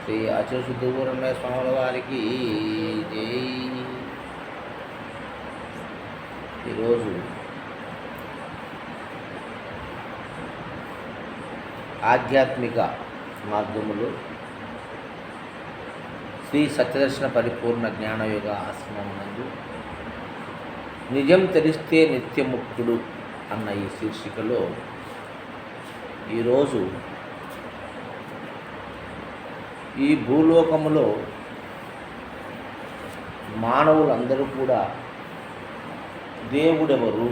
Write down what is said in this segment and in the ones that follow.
శ్రీ ఆచార్య శుద్ధపూర్ణమే స్వాముల వారికి జై. ఈరోజు ఆధ్యాత్మిక మార్గములు శ్రీ సత్యదర్శన పరిపూర్ణ జ్ఞానయోగ ఆశ్రమం నందు నిజం తెలిస్తే నిత్యముక్తుడు అన్న ఈ శీర్షికలో ఈరోజు ఈ భూలోకములో మానవులందరూ కూడా దేవుడెవరు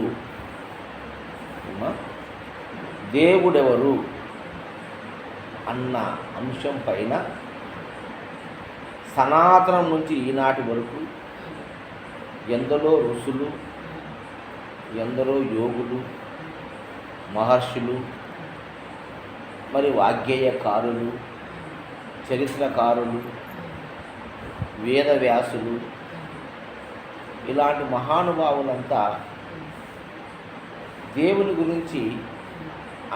దేవుడెవరు అన్న అంశం పైన సనాతనం నుంచి ఈనాటి వరకు ఎందరో ఋషులు, ఎందరో యోగులు, మహర్షులు, మరి వాగ్గేయకారులు, చరిత్రకారులు, వేదవ్యాసులు, ఇలాంటి మహానుభావులంతా దేవుని గురించి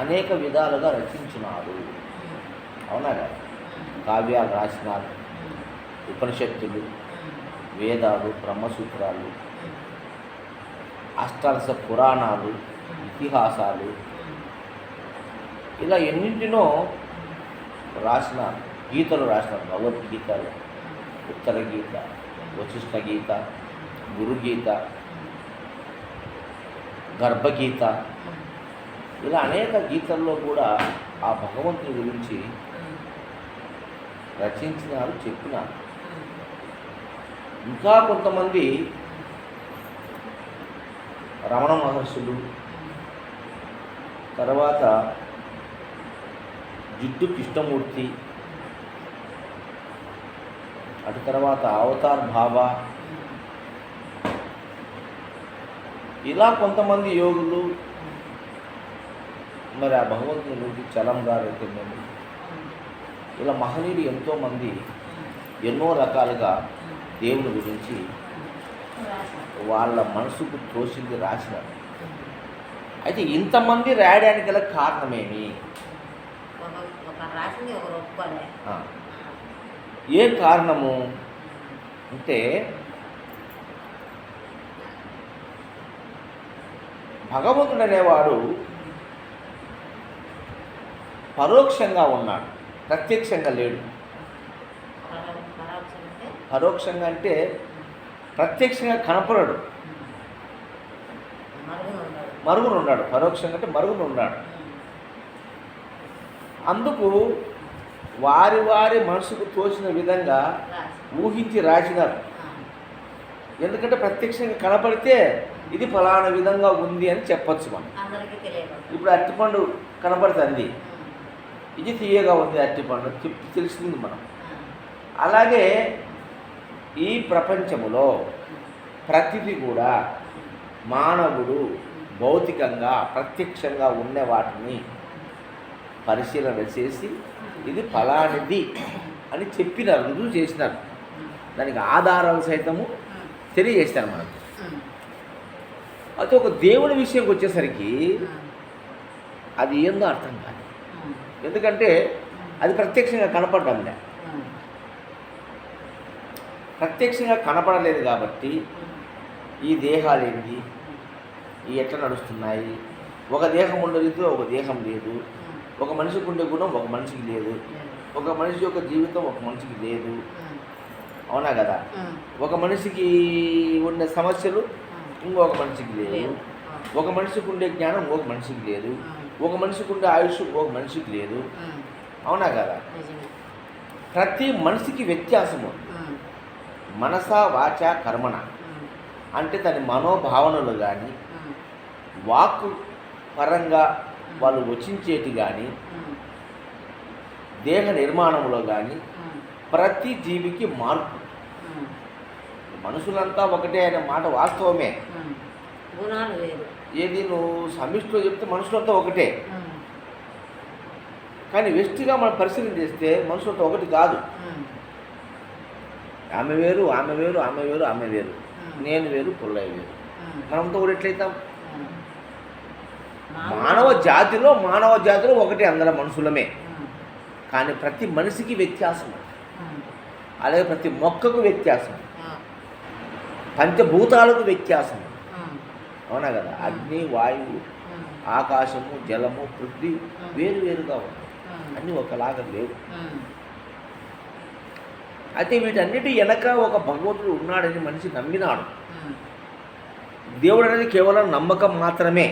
అనేక విధాలుగా రచించినారు. అవునా కదా? కావ్యాలు రాసినారు, ఉపనిషత్తులు, వేదాలు, బ్రహ్మసూత్రాలు, అష్టాదశ పురాణాలు, ఇతిహాసాలు, ఇలా ఎన్నింటినో రాసినారు. గీతలు రాసినారు. భగవద్గీతలు, ఉత్తర గీత, వశిష్ఠ గీత, గురుగీత, గర్భగీత, ఇలా అనేక గీతల్లో కూడా ఆ భగవంతుని గురించి రచించినారు, చెప్పినారు. ఇంకా కొంతమంది రమణ మహర్షులు, తర్వాత జిడ్డు కృష్ణమూర్తి, అటు తర్వాత అవతార్ బాబా, ఇలా కొంతమంది యోగులు, మరి ఆ భగవంతుని గురించి చలం గారు అయితే మేము, ఇలా మహనీయులు ఎంతోమంది ఎన్నో రకాలుగా దేవుని గురించి వాళ్ళ మనసుకు తోచింది రాసినారు. అయితే ఇంతమంది రాయడానికి గల కారణమేమి? ఏ కారణము అంటే భగవంతుడు అనేవాడు పరోక్షంగా ఉన్నాడు, ప్రత్యక్షంగా లేడు. పరోక్షంగా అంటే ప్రత్యక్షంగా కనపడడు, మరుగున ఉన్నాడు. పరోక్షంగా అంటే మరుగున ఉన్నాడు. అందుకు వారి వారి మనసుకు తోచిన విధంగా ఊహించి రాసినారు. ఎందుకంటే ప్రత్యక్షంగా కనపడితే ఇది ఫలానా విధంగా ఉంది అని చెప్పచ్చు మనం. ఇప్పుడు అరటిపండు కనపడుతుంది, ఇది తీయగా ఉంది అరటిపండు తెలిసింది మనం. అలాగే ఈ ప్రపంచములో ప్రతిదీ కూడా మానవుడు భౌతికంగా ప్రత్యక్షంగా ఉన్న వాటిని పరిశీలన చేసి ఇది ఫలానిది అని చెప్పినారు, రుజువు చేసినారు. దానికి ఆధారాలు సైతము తెలియజేస్తారు మనకు. అయితే ఒక దేవుని విషయంకి వచ్చేసరికి అది ఏందో అర్థం కాదు. ఎందుకంటే అది ప్రత్యక్షంగా కనపడడంలే, ప్రత్యక్షంగా కనపడలేదు కాబట్టి ఈ దేహాలు ఏంటి, ఈ ఎట్లా నడుస్తున్నాయి, ఒక దేహం ఉండదు, ఒక దేహం లేదు, ఒక మనిషికి ఉండే గుణం ఒక మనిషికి లేదు, ఒక మనిషి యొక్క జీవితం ఒక మనిషికి లేదు. అవునా కదా? ఒక మనిషికి ఉండే సమస్యలు ఇంకొక మనిషికి లేదు, ఒక మనిషికి ఉండే జ్ఞానం ఇంకొక మనిషికి లేదు, ఒక మనిషికి ఉండే ఆయుష్ ఇంకొక మనిషికి లేదు. అవునా కదా? ప్రతి మనిషికి వ్యత్యాసము. మనస వాచ కర్మణ అంటే తన మనోభావనలు కానీ, వాక్కు పరంగా వాళ్ళు వచించేటి కానీ, దేహ నిర్మాణంలో కానీ ప్రతి జీవికి మార్పు. మనుషులంతా ఒకటే అనే మాట వాస్తవమే. ఏది నువ్వు సమిష్టిలో చెప్తే మనుషులంతా ఒకటే, కానీ వెస్ట్గా మనం పరిశీలన చేస్తే మనుషులంతా ఒకటి కాదు. ఆమె వేరు, ఆమె వేరు, ఆమె వేరు, ఆమె వేరు, నేను వేరు, పుల్లయ్య వేరు. మనంతా కూడా ఎట్లయితాం? మానవ జాతిలో ఒకటే, అందరం మనుషులమే. కానీ ప్రతి మనిషికి వ్యత్యాసం. అలాగే ప్రతి మొక్కకు వ్యత్యాసం, పంచభూతాలకు వ్యత్యాసం. అవునా కదా? అగ్ని, వాయువు, ఆకాశము, జలము, పృథ్వీ వేరు వేరుగా ఉన్నాయి, అన్నీ ఒకలాగా లేవు. అయితే వీటన్నిటి వెనక ఒక భగవంతుడు ఉన్నాడని మనిషి నమ్మినాడు. దేవుడు అనేది కేవలం నమ్మకం మాత్రమే.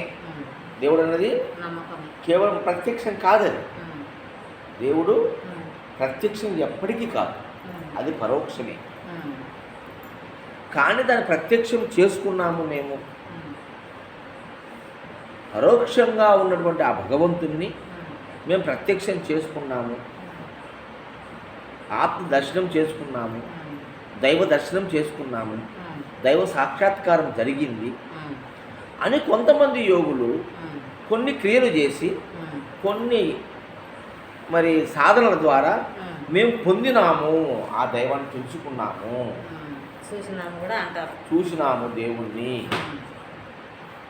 దేవుడు అనేది కేవలం ప్రత్యక్షం కాదది. దేవుడు ప్రత్యక్షం ఎప్పటికీ కాదు, అది పరోక్షమే. కానీ దాన్ని ప్రత్యక్షం చేసుకున్నాము మేము. పరోక్షంగా ఉన్నటువంటి ఆ భగవంతుణ్ణి మేము ప్రత్యక్షం చేసుకున్నాము, ఆత్మ దర్శనం చేసుకున్నాము, దైవ దర్శనం చేసుకున్నాము, దైవ సాక్షాత్కారం జరిగింది అని కొంతమంది యోగులు కొన్ని క్రియలు చేసి కొన్ని మరి సాధనల ద్వారా మేము పొందినాము, ఆ దైవాన్ని తెలుసుకున్నాము, చూసినాము దేవుణ్ణి.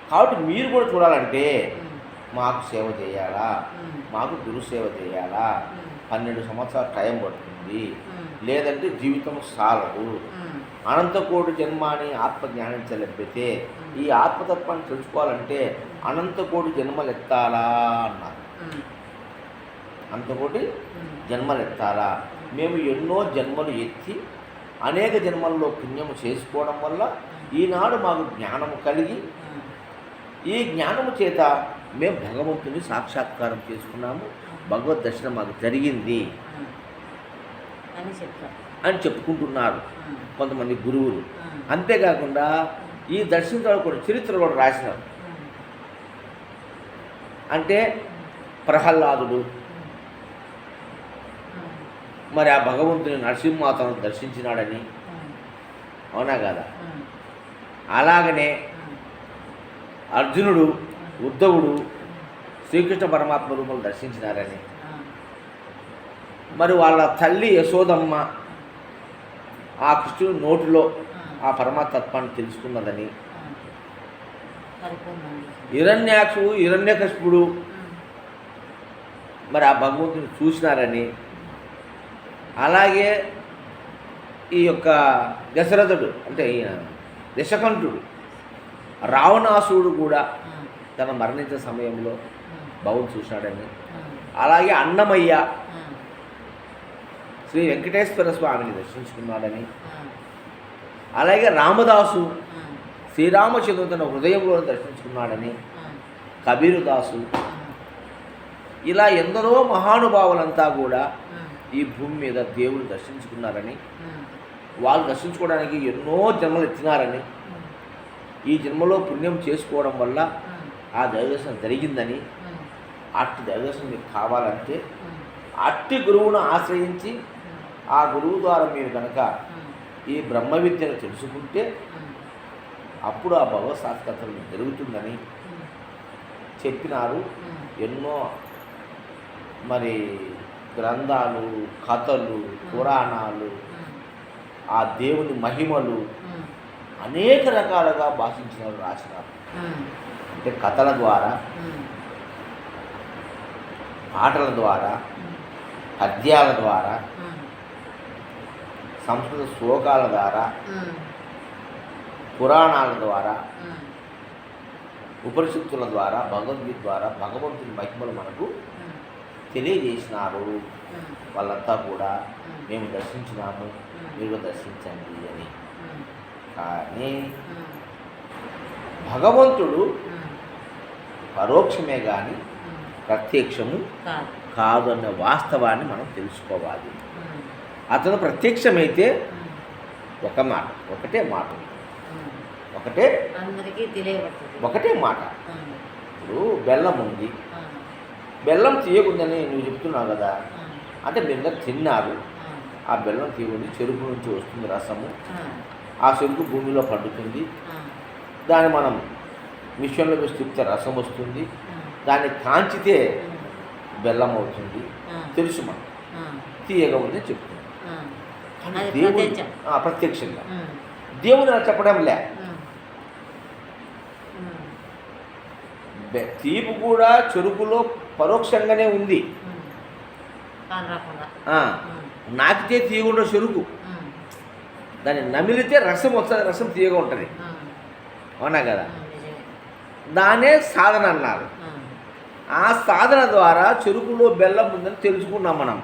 కాబట్టి మీరు కూడా చూడాలంటే మాకు సేవ చేయాలా, మాకు గురుసేవ చేయాలా, 12 సంవత్సరాల టైం పడుతుంది, లేదంటే జీవితం సాలదు. అనంతకోటి జన్మాని ఆత్మజ్ఞానం లభ్యతే. ఈ ఆత్మతత్వాన్ని తెలుసుకోవాలంటే అనంతకోటి జన్మలు ఎత్తాలా అన్నారు. అనంతకోటి జన్మలు ఎత్తాలా. మేము ఎన్నో జన్మలు ఎత్తి అనేక జన్మల్లో పుణ్యము చేసుకోవడం వల్ల ఈనాడు మాకు జ్ఞానము కలిగి ఈ జ్ఞానము చేత మేము భగవంతుని సాక్షాత్కారం చేసుకున్నాము, భగవద్ దర్శనం మాకు జరిగింది అని చెప్పుకుంటున్నారు కొంతమంది గురువులు. అంతేకాకుండా ఈ దర్శించడం కూడా చరిత్ర కూడా రాసినారు. అంటే ప్రహ్లాదుడు మరి ఆ భగవంతుని నరసింహావతారం దర్శించినాడని, అవునా కదా? అలాగనే అర్జునుడు, ఉద్ధవుడు శ్రీకృష్ణ పరమాత్మ రూపంలో దర్శించినారని, మరి వాళ్ళ తల్లి యశోదమ్మ ఆ కృష్ణుని నోటిలో ఆ పరమాత్మత్వాన్ని తెలుసుకున్నదని, హిరణ్యాక్షుడు, హిరణ్యకశిపుడు మరి ఆ భగవంతుని చూసినారని, అలాగే ఈ యొక్క దశరథుడు అంటే ఈయన దశకంఠుడు, రావణాసురుడు కూడా తన మరణించిన సమయంలో భగవంతుని చూశాడని, అలాగే అన్నమయ్య శ్రీ వెంకటేశ్వర స్వామిని దర్శించుకున్నాడని, అలాగే రామదాసు శ్రీరామచంద్రుడు తన హృదయంలో దర్శించుకున్నాడని, కబీరుదాసు, ఇలా ఎందరో మహానుభావులంతా కూడా ఈ భూమి మీద దేవుడు దర్శించుకున్నారని, వాళ్ళు దర్శించుకోవడానికి ఎన్నో జన్మలు ఎత్తినారని, ఈ జన్మలో పుణ్యం చేసుకోవడం వల్ల ఆ దైవదర్శనం జరిగిందని, అట్టి దైవదర్శనం మీకు కావాలంటే అట్టి గురువును ఆశ్రయించి ఆ గురువు ద్వారా మీరు కనుక ఈ బ్రహ్మ విద్యను తెలుసుకుంటే అప్పుడు ఆ భగవత్ సాక్షాత్కారం జరుగుతుందని చెప్పినారు. ఎన్నో మరి గ్రంథాలు, కథలు, పురాణాలు, ఆ దేవుని మహిమలు అనేక రకాలుగా భాషించినారు, రాసినారు. అంటే కథల ద్వారా, పాటల ద్వారా, పద్యాల ద్వారా, సంస్కృత శ్లోకాల ద్వారా, పురాణాల ద్వారా, ఉపనిషత్తుల ద్వారా, భగవద్గీత ద్వారా భగవంతుని మహిమలు మనకు తెలియజేసినారు. వాళ్ళంతా కూడా మేము దర్శించినాము, మీరు దర్శించండి అని. కానీ భగవంతుడు పరోక్షమే కానీ ప్రత్యక్షము కాదు అన్న వాస్తవాన్ని మనం తెలుసుకోవాలి. అతను ప్రత్యక్షమైతే ఒక మాట, ఒకటే మాట, ఒకటే మాట. ఇప్పుడు బెల్లం ఉంది, బెల్లం తీయకుందని నువ్వు చెప్తున్నావు కదా, అంటే మీరు తిన్నారు, ఆ బెల్లం తీయకుంది, చెరుకు నుంచి వస్తుంది రసము, ఆ చెరుకు భూమిలో పండుతుంది, దాన్ని మనం మిషన్లో వేసి తిప్పితే రసం వస్తుంది, దాన్ని కాంచితే బెల్లం అవుతుంది, తెలుసు మనం తీయగా ఉంది చెప్తుంది. దేవుడు ప్రత్యక్షంగా దేవుడు అలా చెప్పడం లే. తీపి కూడా చెరుకులో పరోక్షంగానే ఉంది, నాకితే తీయకుండా చెరుకు, దాన్ని నమిలితే రసం వస్తుంది, రసం తీయగా ఉంటుంది. అవునా కదా? దానే సాధన అన్నారు. ఆ సాధన ద్వారా చెరుకులో బెల్లం ఉందని తెలుసుకున్నాం మనం.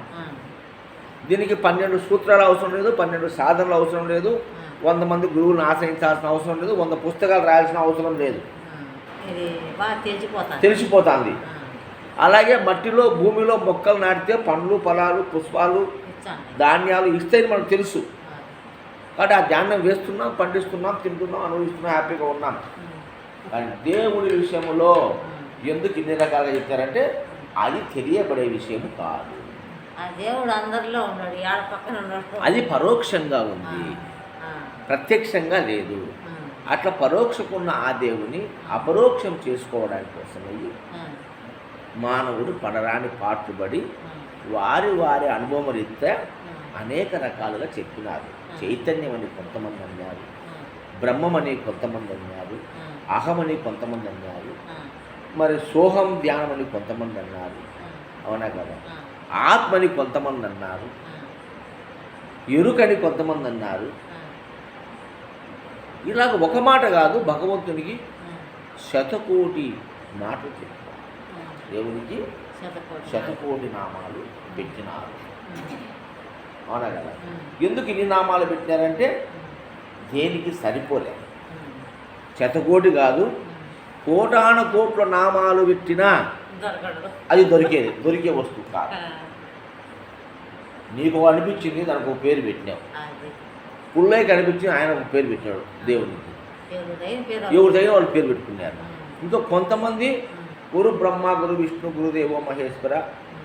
దీనికి 12 సూత్రాలు అవసరం లేదు, 12 సాధనలు అవసరం లేదు, 100 మంది గురువులను ఆశ్రయించాల్సిన అవసరం లేదు, 100 పుస్తకాలు రాయాల్సిన అవసరం లేదు. తెలిసిపోతుంది. అలాగే మట్టిలో భూమిలో మొక్కలు నాటితే పండ్లు, ఫలాలు, పుష్పాలు, ధాన్యాలు ఇస్తాయని మనకు తెలుసు. కాబట్టి ఆ ధాన్యం వేస్తున్నాం, పండిస్తున్నాం, తింటున్నాం, అనుభవిస్తున్నాం, హ్యాపీగా ఉన్నాం. కానీ దేవుడి విషయంలో ఎందుకు ఇన్ని రకాలుగా చెప్తారంటే అది తెలియబడే విషయం కాదు. దేవుడు అందరిలో ఉన్నాడు, ఆడ పక్కన ఉన్నాడు. అది పరోక్షంగా ఉంది, ప్రత్యక్షంగా లేదు. అట్లా పరోక్షకున్న ఆ దేవుని అపరోక్షం చేసుకోవడానికి కోసమయ్యి మానవుడు పడరాని పాటుపడి వారి వారి అనుభవం రీత్యా అనేక రకాలుగా చెప్పినారు. చైతన్యం అని కొంతమంది అన్నారు, బ్రహ్మమని కొంతమంది అన్నారు, అహమని కొంతమంది అన్నారు, మరి సోహం ధ్యానం అని కొంతమంది అన్నారు. అవునా కదా? ఆత్మని కొంతమంది అన్నారు, ఎరుకని కొంతమంది అన్నారు. ఇలాగ ఒక మాట కాదు, భగవంతునికి 100,000,000 మాటలు చెప్పారు. దేవునికి 100,000,000 నామాలు పెట్టినారు. అవునా కదా? ఎందుకు ఇన్ని నామాలు పెట్టినారంటే దేనికి సరిపోలేదు. 100,000,000 కాదు, కోటాన కోట్ల నామాలు పెట్టినా అది దొరికే వస్తువు కాదు. నీకు అనిపించింది, దానికి ఒక పేరు పెట్టినావు. పుల్లయ్యకి అనిపించింది, ఆయన ఒక పేరు పెట్టినాడు దేవునికి. ఎవరి దగ్గర వాళ్ళు పేరు పెట్టుకున్నారు. ఇంకా కొంతమంది గురు బ్రహ్మ, గురు విష్ణు, గురుదేవో మహేశ్వర,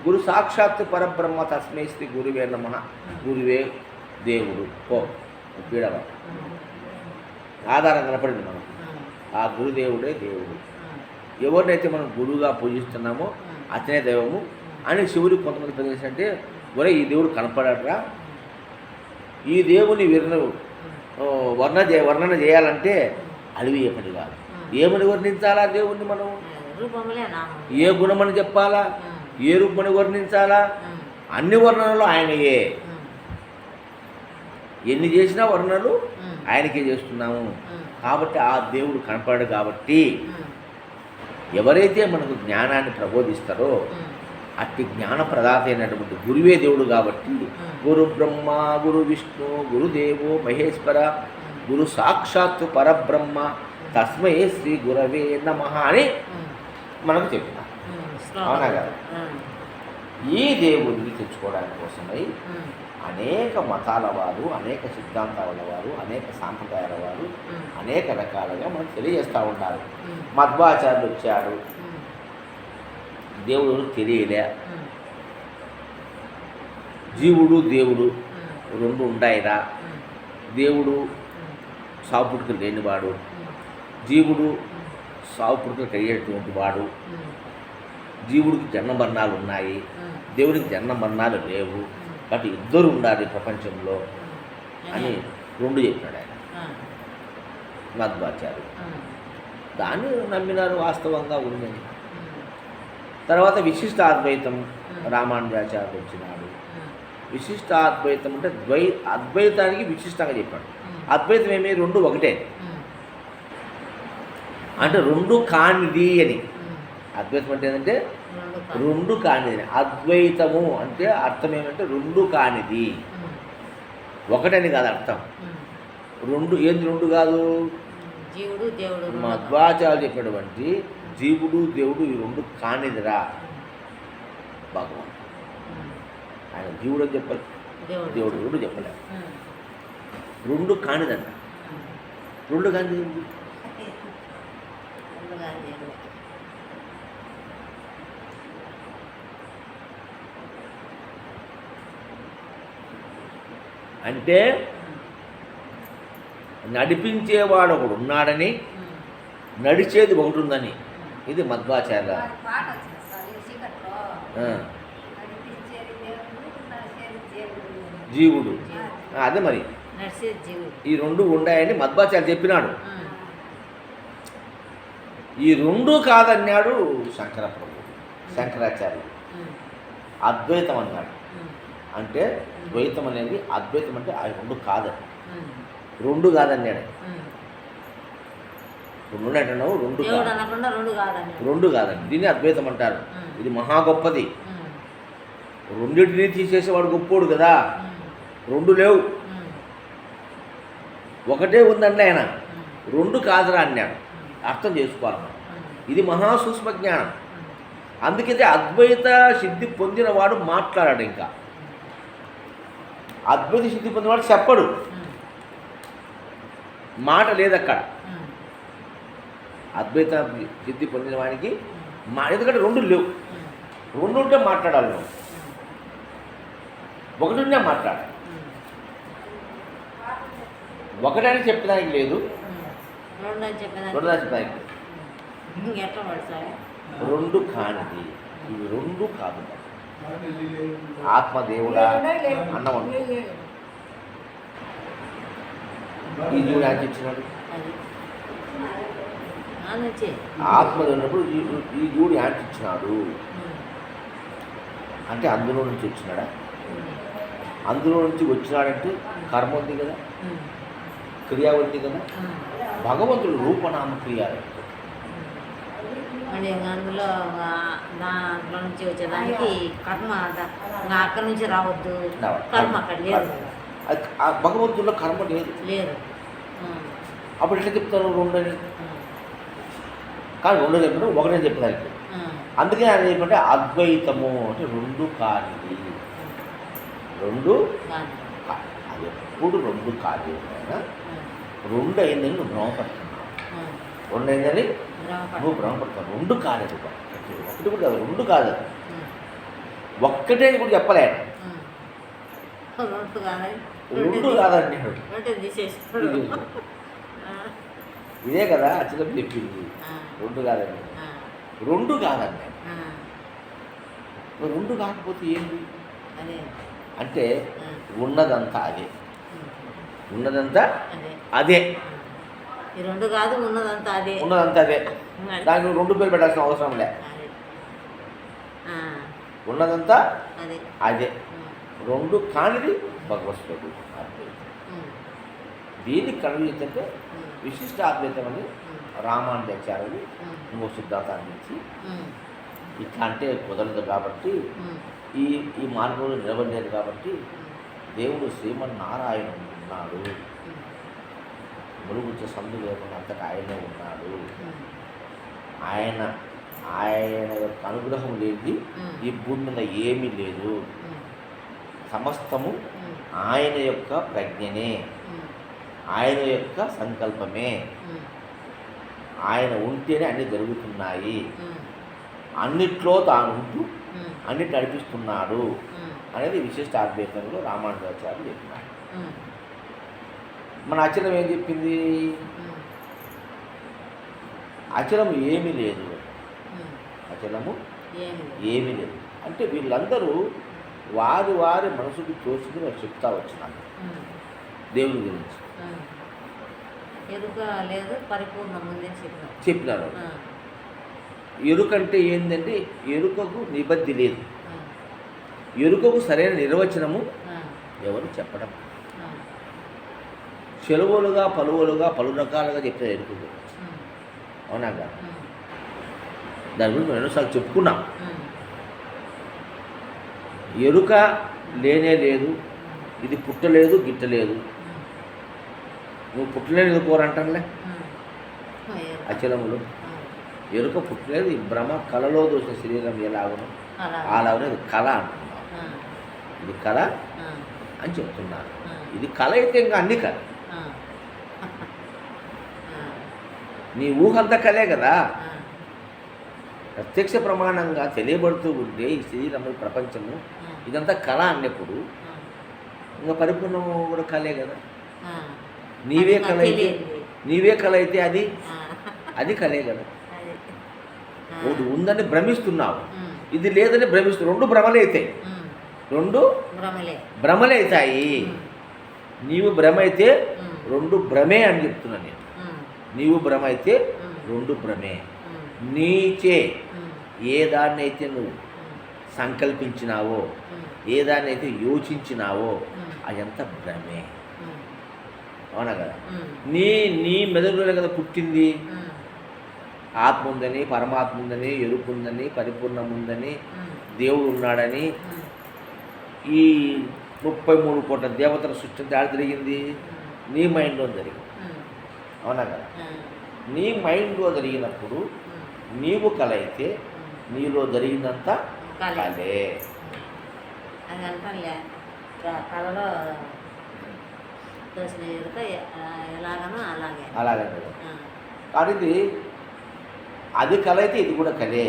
గురు సాక్షాత్ పరబ్రహ్మ తస్మై శ్రీ గురువే నమః, గురువే దేవుడు. పీడవ ఆధారం కనపడింది మనకు. ఆ గురుదేవుడే దేవుడు. ఎవరినైతే మనం గురువుగా పూజిస్తున్నామో అతనే దైవము అని శివుడికి కొంతమంది ప్రదేశంటే, ఒరే ఈ దేవుడు కనపడరా, ఈ దేవుని వర్ణన చేయాలంటే అలివి ఎప్పటి కాదు. ఏమని వర్ణించాలా దేవుణ్ణి మనం? ఏ గుణమని చెప్పాలా, ఏ రూపమని వర్ణించాలా? అన్ని వర్ణనలు ఆయనయే. ఎన్ని చేసినా వర్ణనలు ఆయనకే చేస్తున్నాము. కాబట్టి ఆ దేవుడు కనపడడు. కాబట్టి ఎవరైతే మనకు జ్ఞానాన్ని ప్రబోధిస్తారో అట్టి జ్ఞాన ప్రదాత అయినటువంటి గురువే దేవుడు. కాబట్టి గురు బ్రహ్మ, గురు విష్ణు, గురుదేవో మహేశ్వర, గురు సాక్షాత్తు పరబ్రహ్మ తస్మై శ్రీ గురవే నమః అని మనకు చెప్పినారు. అవునా కదా? ఈ దేవుడిని తెచ్చుకోవడానికి కోసమై అనేక మతాల వారు, అనేక సిద్ధాంతాల వారు, అనేక సాంప్రదాయాల వారు అనేక రకాలుగా మనకు తెలియజేస్తూ ఉంటారు. మధ్వాచార్యులు వచ్చాడు, దేవుడు తెలియలే, జీవుడు దేవుడు రెండు ఉండాయిరా, దేవుడు సావు పుట్టుకలు లేనివాడు, జీవుడు సావు పుట్టుకలు కలిగేటువంటి వాడు, జీవుడికి జన్మ మరణాలు ఉన్నాయి, దేవుడికి జన్మ మరణాలు లేవు, కాబట్టి ఇద్దరు ఉండాలి ప్రపంచంలో అని రెండు చెప్పాడు ఆయన మధ్వాచార్యులు. దాన్ని నమ్మినారు, వాస్తవంగా ఉందని. తర్వాత విశిష్ట అద్వైతం రామానుజాచార్యులు వచ్చినాడు. విశిష్ట అద్వైతం అంటే అద్వైతానికి విశిష్టంగా చెప్పాడు. అద్వైతం ఏమి, రెండు ఒకటే అంటే రెండు కానిది అని. అద్వైతం అంటే ఏంటంటే రెండు కానిది. అద్వైతము అంటే అర్థం ఏమంటే రెండు కానిది, ఒకటని కాదు అర్థం. రెండు ఏంది రెండు కాదు? జీవుడు దేవుడు. మధ్వాచార్యులు చెప్పినటువంటి జీవుడు దేవుడు ఈ రెండు కానిదిరా భగవాన్. ఆయన జీవుడు అని చెప్పాలి, దేవుడు రెండు చెప్పలే. రెండు కానిదంట. రెండు కానిది అంటే నడిపించేవాడు ఒకడు ఉన్నాడని, నడిచేది ఒకటి ఉందని. ఇది మధ్వాచార్య జీవుడు. అదే మరి ఈ రెండు ఉన్నాయని మధ్వాచార్య చెప్పినాడు. ఈ రెండు కాదన్నాడు శంకరాచార్యుడు. అద్వైతం అన్నాడు. అంటే ద్వైతం అనేది అద్వైతం అంటే ఆ రెండు కాదని, రెండు కాదన్నాడు. రెండు ఉన్నాయంటున్నావు, రెండు దేవుడు అనకుండా రెండు కాదని. రెండు కాదండి, దీన్ని అద్వైతం అంటారు. ఇది మహా గొప్పది. రెండింటిని తీసేసేవాడు గొప్పోడు కదా. రెండు లేవు, ఒకటే ఉందండి ఆయన. రెండు కాదురా అన్నాడు. అర్థం చేసుకోవాలి మనం. ఇది మహా సూక్ష్మ జ్ఞానం. అందుకైతే అద్వైత సిద్ధి పొందినవాడు మాట్లాడాడు. ఇంకా అద్వైత సిద్ధి పొందినవాడు చెప్పడు, మాట లేదు అక్కడ. అద్వైత సిద్ధి పొందిన వాడికి ఎందుకంటే రెండు లేవు. రెండు ఉంటే మాట్లాడాలి నువ్వు, ఒకటి ఉంటే మాట్లాడాలి. ఒకటని చెప్పడానికి లేదు, రెండని చెప్పడానికి రెండు కానిది. ఇవి రెండు కాదు. ఆత్మదేవుడా అన్నవాడు ఈ జీవుడు ఆయన ఇచ్చినాడు. ఆత్మది ఉన్నప్పుడు ఈ జీవుడు యాంటి ఇచ్చినాడు అంటే అందులో నుంచి వచ్చినాడా? అందులో నుంచి వచ్చినాడంటే కర్మ ఉంది కదా, క్రియ ఉంది కదా. భగవంతుడు రూపనామ క్రియాలు. అందులో దాంట్లో నుంచి వచ్చేదానికి కర్మ అక్కడి నుంచి రావద్దు. కర్మ అక్కడ లేదు. భగవంతుల్లో కర్మ లేదు. లేదు. అప్పుడు ఎట్లా చెప్తాను రెండని? కానీ రెండు చెప్పిన ఒకటే చెప్పడానికి. అందుకే ఆయన ఏమంటే అద్వైతము అంటే రెండు కానిది. రెండు అది ఎప్పుడు రెండు కాదు. రెండు అయిందని నువ్వు భ్రమపడుతున్నావు. రెండు అయిందని నువ్వు భ్రమపడతావు. రెండు కాలేదు, ఒకటి కూడా కాదు, రెండు కాదు. ఒక్కటే కూడా చెప్పలేను. రెండు కాదండి, ఇదే కదా అచ్చలం చెప్పింది. రెండు కాదండి, రెండు కాదండి. రెండు కాకపోతే ఏంటి అంటే ఉన్నదంతా అదే, ఉన్నదంతా అదే. రెండు కాదు, ఉన్నదంతా అదే, ఉన్నదంతా అదే. దానికి రెండు పేరు పెట్టాల్సిన అవసరం లే. ఉన్నదంతా అదే. రెండు కానిది భగవత్స్వరూపం. దీన్ని కనుగొంటే విశిష్ట అద్వైతం అని రామానుజాచార్యులు ఇంకో సిద్ధాంతాన్ని ఇచ్చి ఇట్లా అంటే కుదరదు కాబట్టి ఈ మార్గంలో నిలబడలేదు కాబట్టి దేవుడు శ్రీమన్నారాయణుడు ఉన్నాడు, మురుగుచ్చ సందు లేకుండా అంతటా ఆయనే ఉన్నాడు. ఆయన యొక్క అనుగ్రహం లేనిది ఈ భూమి మీద ఏమీ లేదు. సమస్తము ఆయన యొక్క ప్రజ్ఞనే, ఆయన యొక్క సంకల్పమే. ఆయన ఉంటేనే అన్నీ జరుగుతున్నాయి. అన్నిట్లో తాను ఉంటూ అన్నిటి నడిపిస్తున్నాడు అనేది విశిష్ట అద్వైతంలో రామానుజాచార్యులు చెప్పినాడు. మన అచలం ఏం చెప్పింది? అచలము ఏమీ లేదు. అచలము ఏమీ లేదు అంటే వీళ్ళందరూ వారి వారి మనసుకు తోచుకుని వాళ్ళు చెప్తా వచ్చినారు దేవుని గురించి. చెప్పినారు. ఎరుకంటే ఏంటంటే ఎరుకకు నిబద్ధి లేదు. ఎరుకకు సరైన నిర్వచనము ఎవరు చెప్పడం. చెలువలుగా పలువులుగా పలు రకాలుగా చెప్తారు ఎరుక గురించి. అవునా కదా? దాని గురించి మనం ఎన్నోసార్లు చెప్పుకున్నాం. ఎరుక లేనే లేదు, ఇది పుట్టలేదు గిట్టలేదు. నువ్వు పుట్టలేదు కోరంటానులే. అచలములు ఎరుక పుట్టలేదు. ఈ భ్రమ కళలో దోసిన శరీరం ఎలాగను అలాగనే ఇది కళ అంటున్నావు. ఇది కళ అని చెప్తున్నారు. ఇది కళ అయితే ఇంకా అన్ని కళ. నీ ఊహంతా కలే కదా. ప్రత్యక్ష ప్రమాణంగా తెలియబడుతూ ఉంటే ఈ శరీరము ప్రపంచము ఇదంతా కళ అన్నప్పుడు ఇంకా పరిపూర్ణము కూడా కలే కదా. నీవే కళ అయితే అది కలే కదా. ఒకటి ఉందని భ్రమిస్తున్నావు, ఇది లేదని భ్రమిస్తున్నావు. రెండు భ్రమలే అవుతాయి. రెండు భ్రమలే అవుతాయి. నీవు భ్రమ అయితే రెండు భ్రమే అని చెప్తున్నా నేను. నీవు భ్రమ అయితే రెండు భ్రమే. నీచే ఏ దాన్ని అయితే నువ్వు సంకల్పించినావో ఏదాన్ని అయితే యోచించినావో అదంతా భ్రమే. అవునా కదా? నీ నీ మెదడులో కదా పుట్టింది. ఆత్మ ఉందని, పరమాత్మ ఉందని, ఎరుపు ఉందని, పరిపూర్ణం ఉందని, దేవుడు ఉన్నాడని, ఈ 33 కోట్ల దేవతల సృష్టి దాడి జరిగింది నీ మైండ్లో జరిగింది. అవునా కదా? నీ మైండ్లో జరిగినప్పుడు నీవు కల అయితే నీలో జరిగిందంతా కలే. అది అంటారులే, కళలో తోసిన ఎలాగనో అలాగే అలాగే కానీ ఇది అది కల అయితే ఇది కూడా కలే.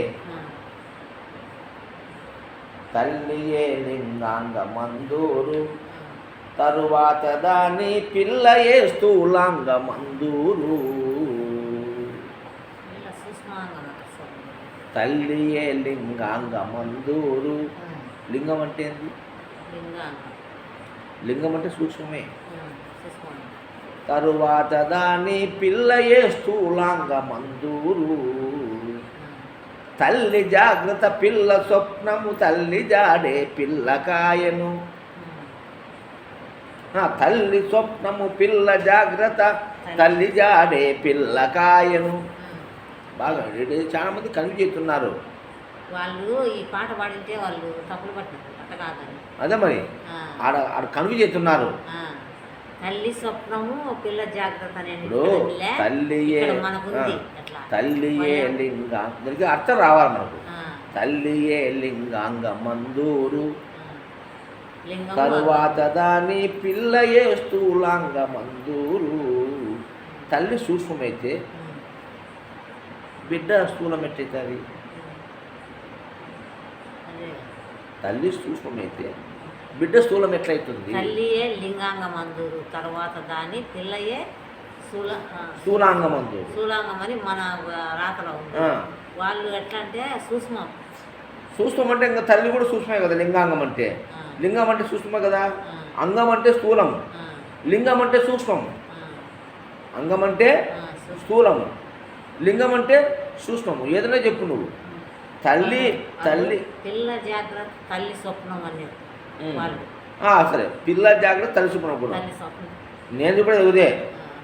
తల్లియే లింగాంగమందూరు, తరువాత దాని పిల్లయే స్థూలాంగమందూరు. తల్లియే లింగాంగమందూరు. లింగం అంటే ఏంటి? లింగం అంటే సూక్ష్మమే. తరువాత దాని పిల్లయే స్థూలాంగమందూరు. తల్లి జాగ్రత్త పిల్ల స్వప్నము, తల్లి జాడే పిల్లకాయను. తల్లి స్వప్నము పిల్ల జాగ్రత్త, తల్లి జాడే పిల్లకాయను. బాగా చాలా మంది కన్ఫ్యూజ్ చేస్తున్నారు. వాళ్ళు ఈ పాట పాడింటే వాళ్ళు తప్పులు పట్ట కాదని అదే మరి ఆడ ఆడ కన్ఫ్యూజ్ చేస్తున్నారు. తల్లి స్వప్నము పిల్ల జాగ్రత్త తల్లియే లింగా దానికి అర్థం రావాలి మనకు. తల్లియే లింగాంగమందూరు, తరువాత దాని పిల్లయే స్థూలాంగమందూరు. తల్లి సూక్ష్మమైతే బిడ్డ స్థూలం ఎట్లయితుంది? తల్లి సూక్ష్మమైతే బిడ్డ స్థూలం ఎట్లయితుంది? తల్లియే లింగాంగమందూరు, తర్వాత దాని పిల్లయే స్థూలాంగమందూరు. స్థూలాంగమని మన రాతలో ఉంది. వాళ్ళు ఎట్లా అంటే సూక్ష్మం. సూక్ష్మం అంటే ఇంకా తల్లి కూడా సూక్ష్మే కదా. లింగాంగం అంటే లింగం అంటే సూక్ష్మే కదా. అంగం అంటే స్థూలం, లింగం అంటే సూక్ష్మం. అంగం అంటే స్థూలము, లింగం అంటే సూక్ష్మము. ఏదైనా చెప్పు నువ్వు. తల్లి తల్లి పిల్ల జాగ్రత్త, తల్లి స్వప్నం అనేది సరే. పిల్ల జాగ్రత్త, తల్లి స్వప్నం కూడా నేను చెప్పేది ఇదే.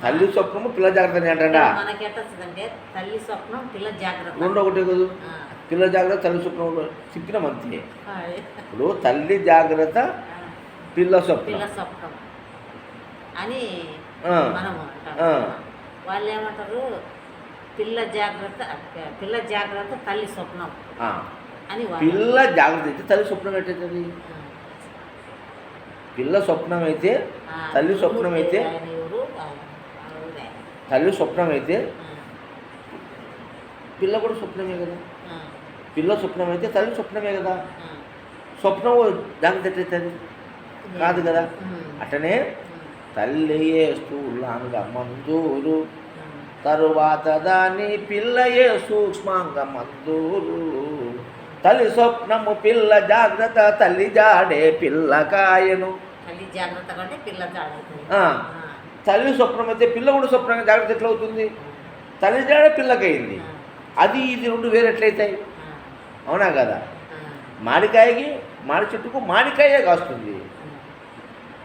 తల్లి స్వప్నము పిల్ల జాగ్రత్త అని అంటా. మనకి ఎట్టొస్తుందంటే తల్లి స్వప్నం పిల్ల జాగ్రత్త రెండు ఒకటే కదా. పిల్ల జాగ్రత్త, తల్లి స్వప్నం చెప్పిన మంచి. ఇప్పుడు తల్లి జాగ్రత్త, పిల్ల స్వప్నం అని మనం వాళ్ళు ఏమంటారు? పిల్ల జాగ్రత్త తల్లి స్వప్నం అని. పిల్ల జాగ్రత్త అయితే తల్లి స్వప్నం ఎట్టవుతుంది? పిల్ల స్వప్నం అయితే తల్లి స్వప్నం అయితే తల్లి స్వప్నం అయితే పిల్ల కూడా స్వప్నమే కదా. పిల్ల స్వప్నం అయితే తల్లి స్వప్నమే కదా. స్వప్నం జాగ్రత్త ఎట్లయితుంది? కాదు కదా. అట్టనే తల్లియే స్థూలాంగమందూరు, తరువాత దాని పిల్లయే సూక్ష్మాంగమందూరు. తల్లి స్వప్నము పిల్ల జాగ్రత్త, తల్లి జాడే పిల్లకాయను. తల్లి జాగ్రత్త కంటే పిల్ల జాగ్రత్త. తల్లి స్వప్నం అయితే పిల్ల కూడా స్వప్నంగా జాగ్రత్త ఎట్లా అవుతుంది? తల్లి జాడే పిల్లకైంది. అది ఇది రెండు వేరు ఎట్లయితాయి? అవునా కదా. మామిడికాయకి మామిడి చెట్టుకు మామిడికాయే కాస్తుంది.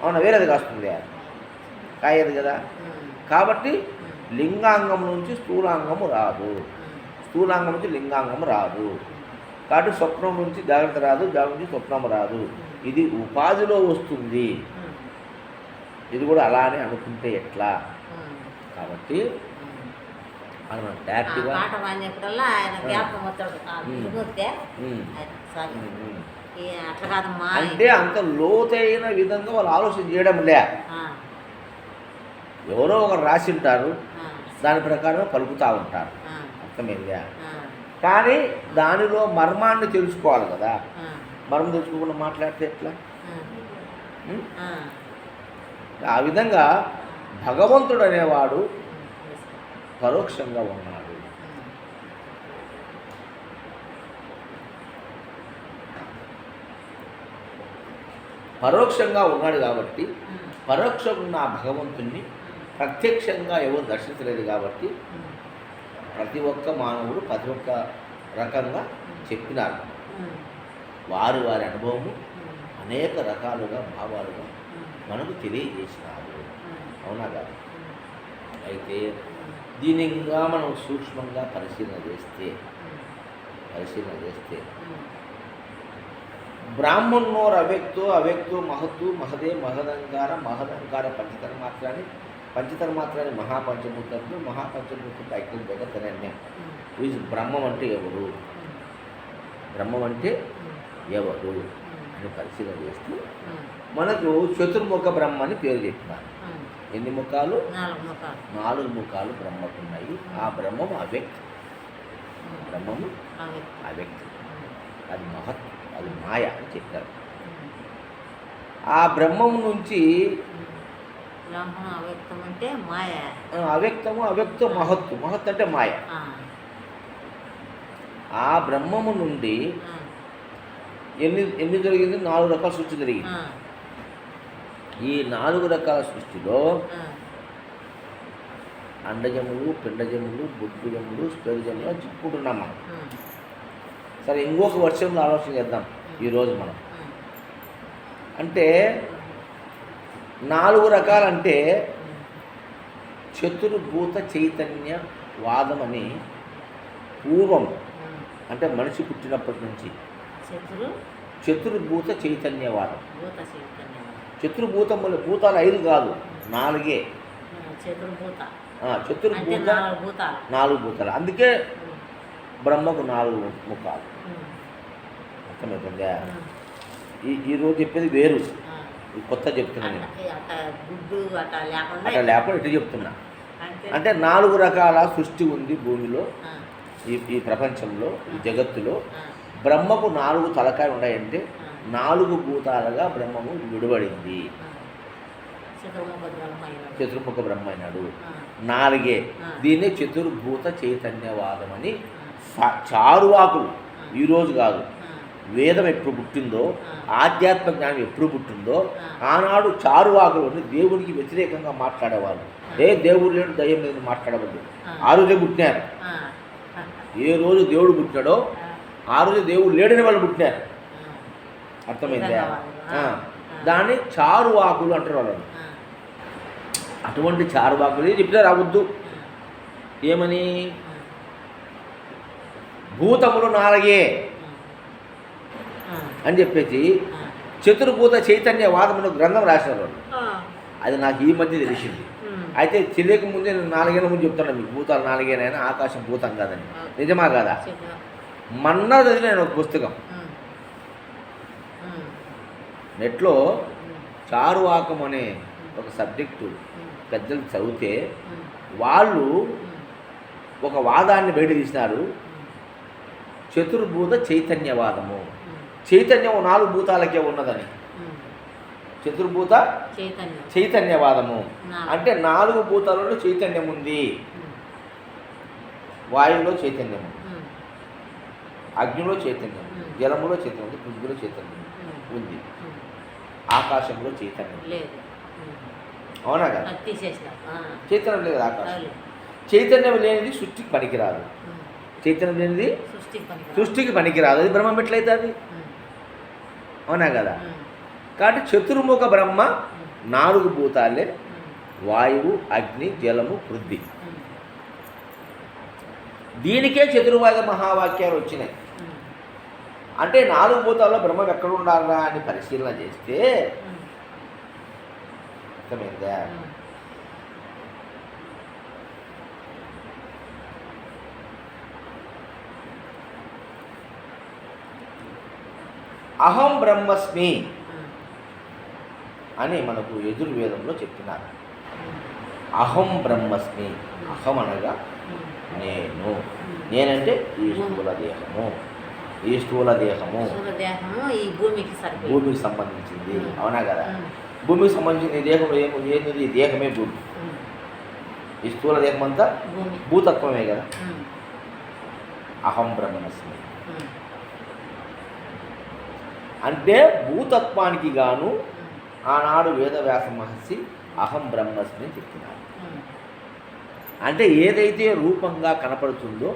అవునా, వేరేది కాస్తుంది కాయదు కదా. కాబట్టి లింగాంగం నుంచి స్థూలాంగము రాదు, స్థూలాంగం నుంచి లింగాంగం రాదు. కాబట్టి స్వప్నం నుంచి జాగ్రత్త రాదు, జాగ్రత్త నుంచి స్వప్నం రాదు. ఇది ఉపాధిలో వస్తుంది. ఇది కూడా అలానే అనుకుంటే ఎట్లా? కాబట్టి మనం డైరెక్ట్గా అంటే అంత లోతైన విధంగా వాళ్ళు ఆలోచన చేయడం లే. ఎవరో ఒకరు రాసి ఉంటారు, దాని ప్రకారం పలుకుతూ ఉంటారు. అర్థమైందా? కానీ దానిలో మర్మాన్ని తెలుసుకోవాలి కదా. మర్మం తెలుసుకోకుండా మాట్లాడితే ఎట్లా? ఆ విధంగా భగవంతుడు అనేవాడు పరోక్షంగా ఉన్నాడు. పరోక్షంగా ఉన్నాడు కాబట్టి పరోక్షంగా ఉన్న భగవంతుణ్ణి ప్రత్యక్షంగా ఎవరు దర్శించలేదు కాబట్టి ప్రతి ఒక్క మానవుడు ప్రతి ఒక్క రకంగా చెప్పినారు. వారి వారి అనుభవము అనేక రకాలుగా భావాలుగా మనకు తెలియజేసినారు. అవునా కాదు? అయితే దీన్ని ఇంకా మనం సూక్ష్మంగా పరిశీలన చేస్తే బ్రాహ్మణోర్ అవ్యక్తో అవ్యక్తో మహత్తు మహదే మహదంకార పంచతన్మాత్రాన్ని మహాపంచభూతంలో మహాపంచభూతంలో ఐక్యం జగత్తనన్యం. బ్రహ్మం అంటే ఎవరు అని పరిశీలన చేస్తూ మనకు చతుర్ముఖ బ్రహ్మ అని పేరు చెప్పినారు. ఎన్ని ముఖాలు? 4 ముఖాలు బ్రహ్మకున్నాయి. ఆ బ్రహ్మము అవ్యక్తం. అది మహత్, అది మాయ అని చెప్పారు. ఆ బ్రహ్మము నుంచి అవ్యక్తం మహత్ అంటే మాయ. ఆ బ్రహ్మము నుండి ఎన్ని జరిగింది? 4 రకాల సృష్టి జరిగింది. ఈ 4 రకాల సృష్టిలో అండజములు, పిండజములు, బుద్ధుజములు, స్పెరుజములు చెప్పుకుంటున్నాం మనం. సరే, ఇంకొక వర్షంలో ఆలోచన చేద్దాం ఈరోజు మనం. అంటే 4 రకాలంటే చతుర్భూత చైతన్య వాదం అని పూర్వం, అంటే మనిషి పుట్టినప్పటి నుంచి చతుర్భూత చైతన్యవాదం. చతుర్భూతములు, భూతాలు 5 కాదు, 4. చతుర్భూత 4 భూతాలు. అందుకే బ్రహ్మకు 4 ముఖాలు. అర్థమవుతుందా? ఈరోజు చెప్పేది వేరు, కొత్త చెప్తున్నాను నేను. అట్లా లేకుండా ఇటు చెప్తున్నా. అంటే 4 రకాల సృష్టి ఉంది భూమిలో, ఈ ప్రపంచంలో, ఈ జగత్తులో. బ్రహ్మకు 4 తలకాయలు ఉన్నాయంటే 4 భూతాలుగా బ్రహ్మము విడిపడింది. చతుర్ముఖ బ్రహ్మ అయినాడు. 4. దీన్నే చతుర్భూత చైతన్యవాదం అని చారువాకులు, ఈరోజు కాదు, వేదం ఎప్పుడు పుట్టిందో, ఆధ్యాత్మ జ్ఞానం ఎప్పుడు పుట్టిందో ఆనాడు చారువాకులు దేవునికి వ్యతిరేకంగా మాట్లాడేవాళ్ళు. దేవుడు లేడు, దయ్యం లేదు మాట్లాడవద్దు. ఆ రోజే పుట్టినారు. ఏ రోజు దేవుడు పుట్టాడో ఆ రోజు దేవుడు లేడని వాళ్ళు పుట్టినారు. అర్థమైందా? దాన్ని చారువాకులు అంటారు వాళ్ళు. అటువంటి చారువాకులు చెప్తే రావద్దు. ఏమని? భూతములు 4 అని చెప్పేసి చతుర్భూత చైతన్యవాదమును గ్రంథం రాసినారు వాళ్ళు. అది నాకు ఈ మధ్య తెలిసింది. అయితే తెలియక ముందే నేను 4 ఏళ్ళ ముందు చెప్తాను మీకు, భూతాలు 4 ఆకాశం భూతం కాదని. నిజమా కాదా? మొన్న చదివిన నేను ఒక పుస్తకం నెట్లో, చారువాకం అనే ఒక సబ్జెక్టు పెద్దలు చదివితే వాళ్ళు ఒక వాదాన్ని బయట తీసినారు. చతుర్భూత చైతన్యవాదము. చైతన్యం 4 భూతాలకే ఉన్నదని. చతుర్భూత చైతన్యవాదము అంటే 4 భూతాలలో చైతన్యం ఉంది. వాయువులో చైతన్యం ఉంది, అగ్నిలో చైతన్యం, జలములో చైతన్యం ఉంది, పృథ్వీలో చైతన్యం ఉంది, ఆకాశంలో చైతన్యం లేదు. అవునా కదా? చైతన్యం లేదు ఆకాశం. చైతన్యం లేనిది సృష్టికి పనికిరాదు. చైతన్యం లేనిది సృష్టికి పనికిరాదు. అది బ్రహ్మం ఎట్లయితే అది? అవునా కదా? కాబట్టి చతుర్ముఖ బ్రహ్మ 4 భూతాలే, వాయువు, అగ్ని, జలము, పృథ్వీ. దీనికే చతుర్వేద మహావాక్యాలు వచ్చినాయి. అంటే 4 భూతాల్లో బ్రహ్మం ఎక్కడ ఉండాలా అని పరిశీలన చేస్తే అర్థమైందా? అహం బ్రహ్మస్మి అని మనకు యజుర్వేదంలో చెప్తున్నారు. అహం బ్రహ్మస్మి. అహం అనగా నేనంటే ఈ స్థూల దేహము. ఈ స్థూల దేహము ఈ భూమికి సంబంధించింది. అవునా కదా? భూమికి సంబంధించిన ఈ దేహంలో ఏంది? ఈ దేహమే భూమి. ఈ స్థూల దేహం అంతా భూతత్వమే కదా. అహం బ్రహ్మస్మి అంటే భూతత్వానికి గాను ఆనాడు వేదవ్యాస మహర్షి అహం బ్రహ్మస్మి అని చెప్తున్నారు. అంటే ఏదైతే రూపంగా కనపడుతుందో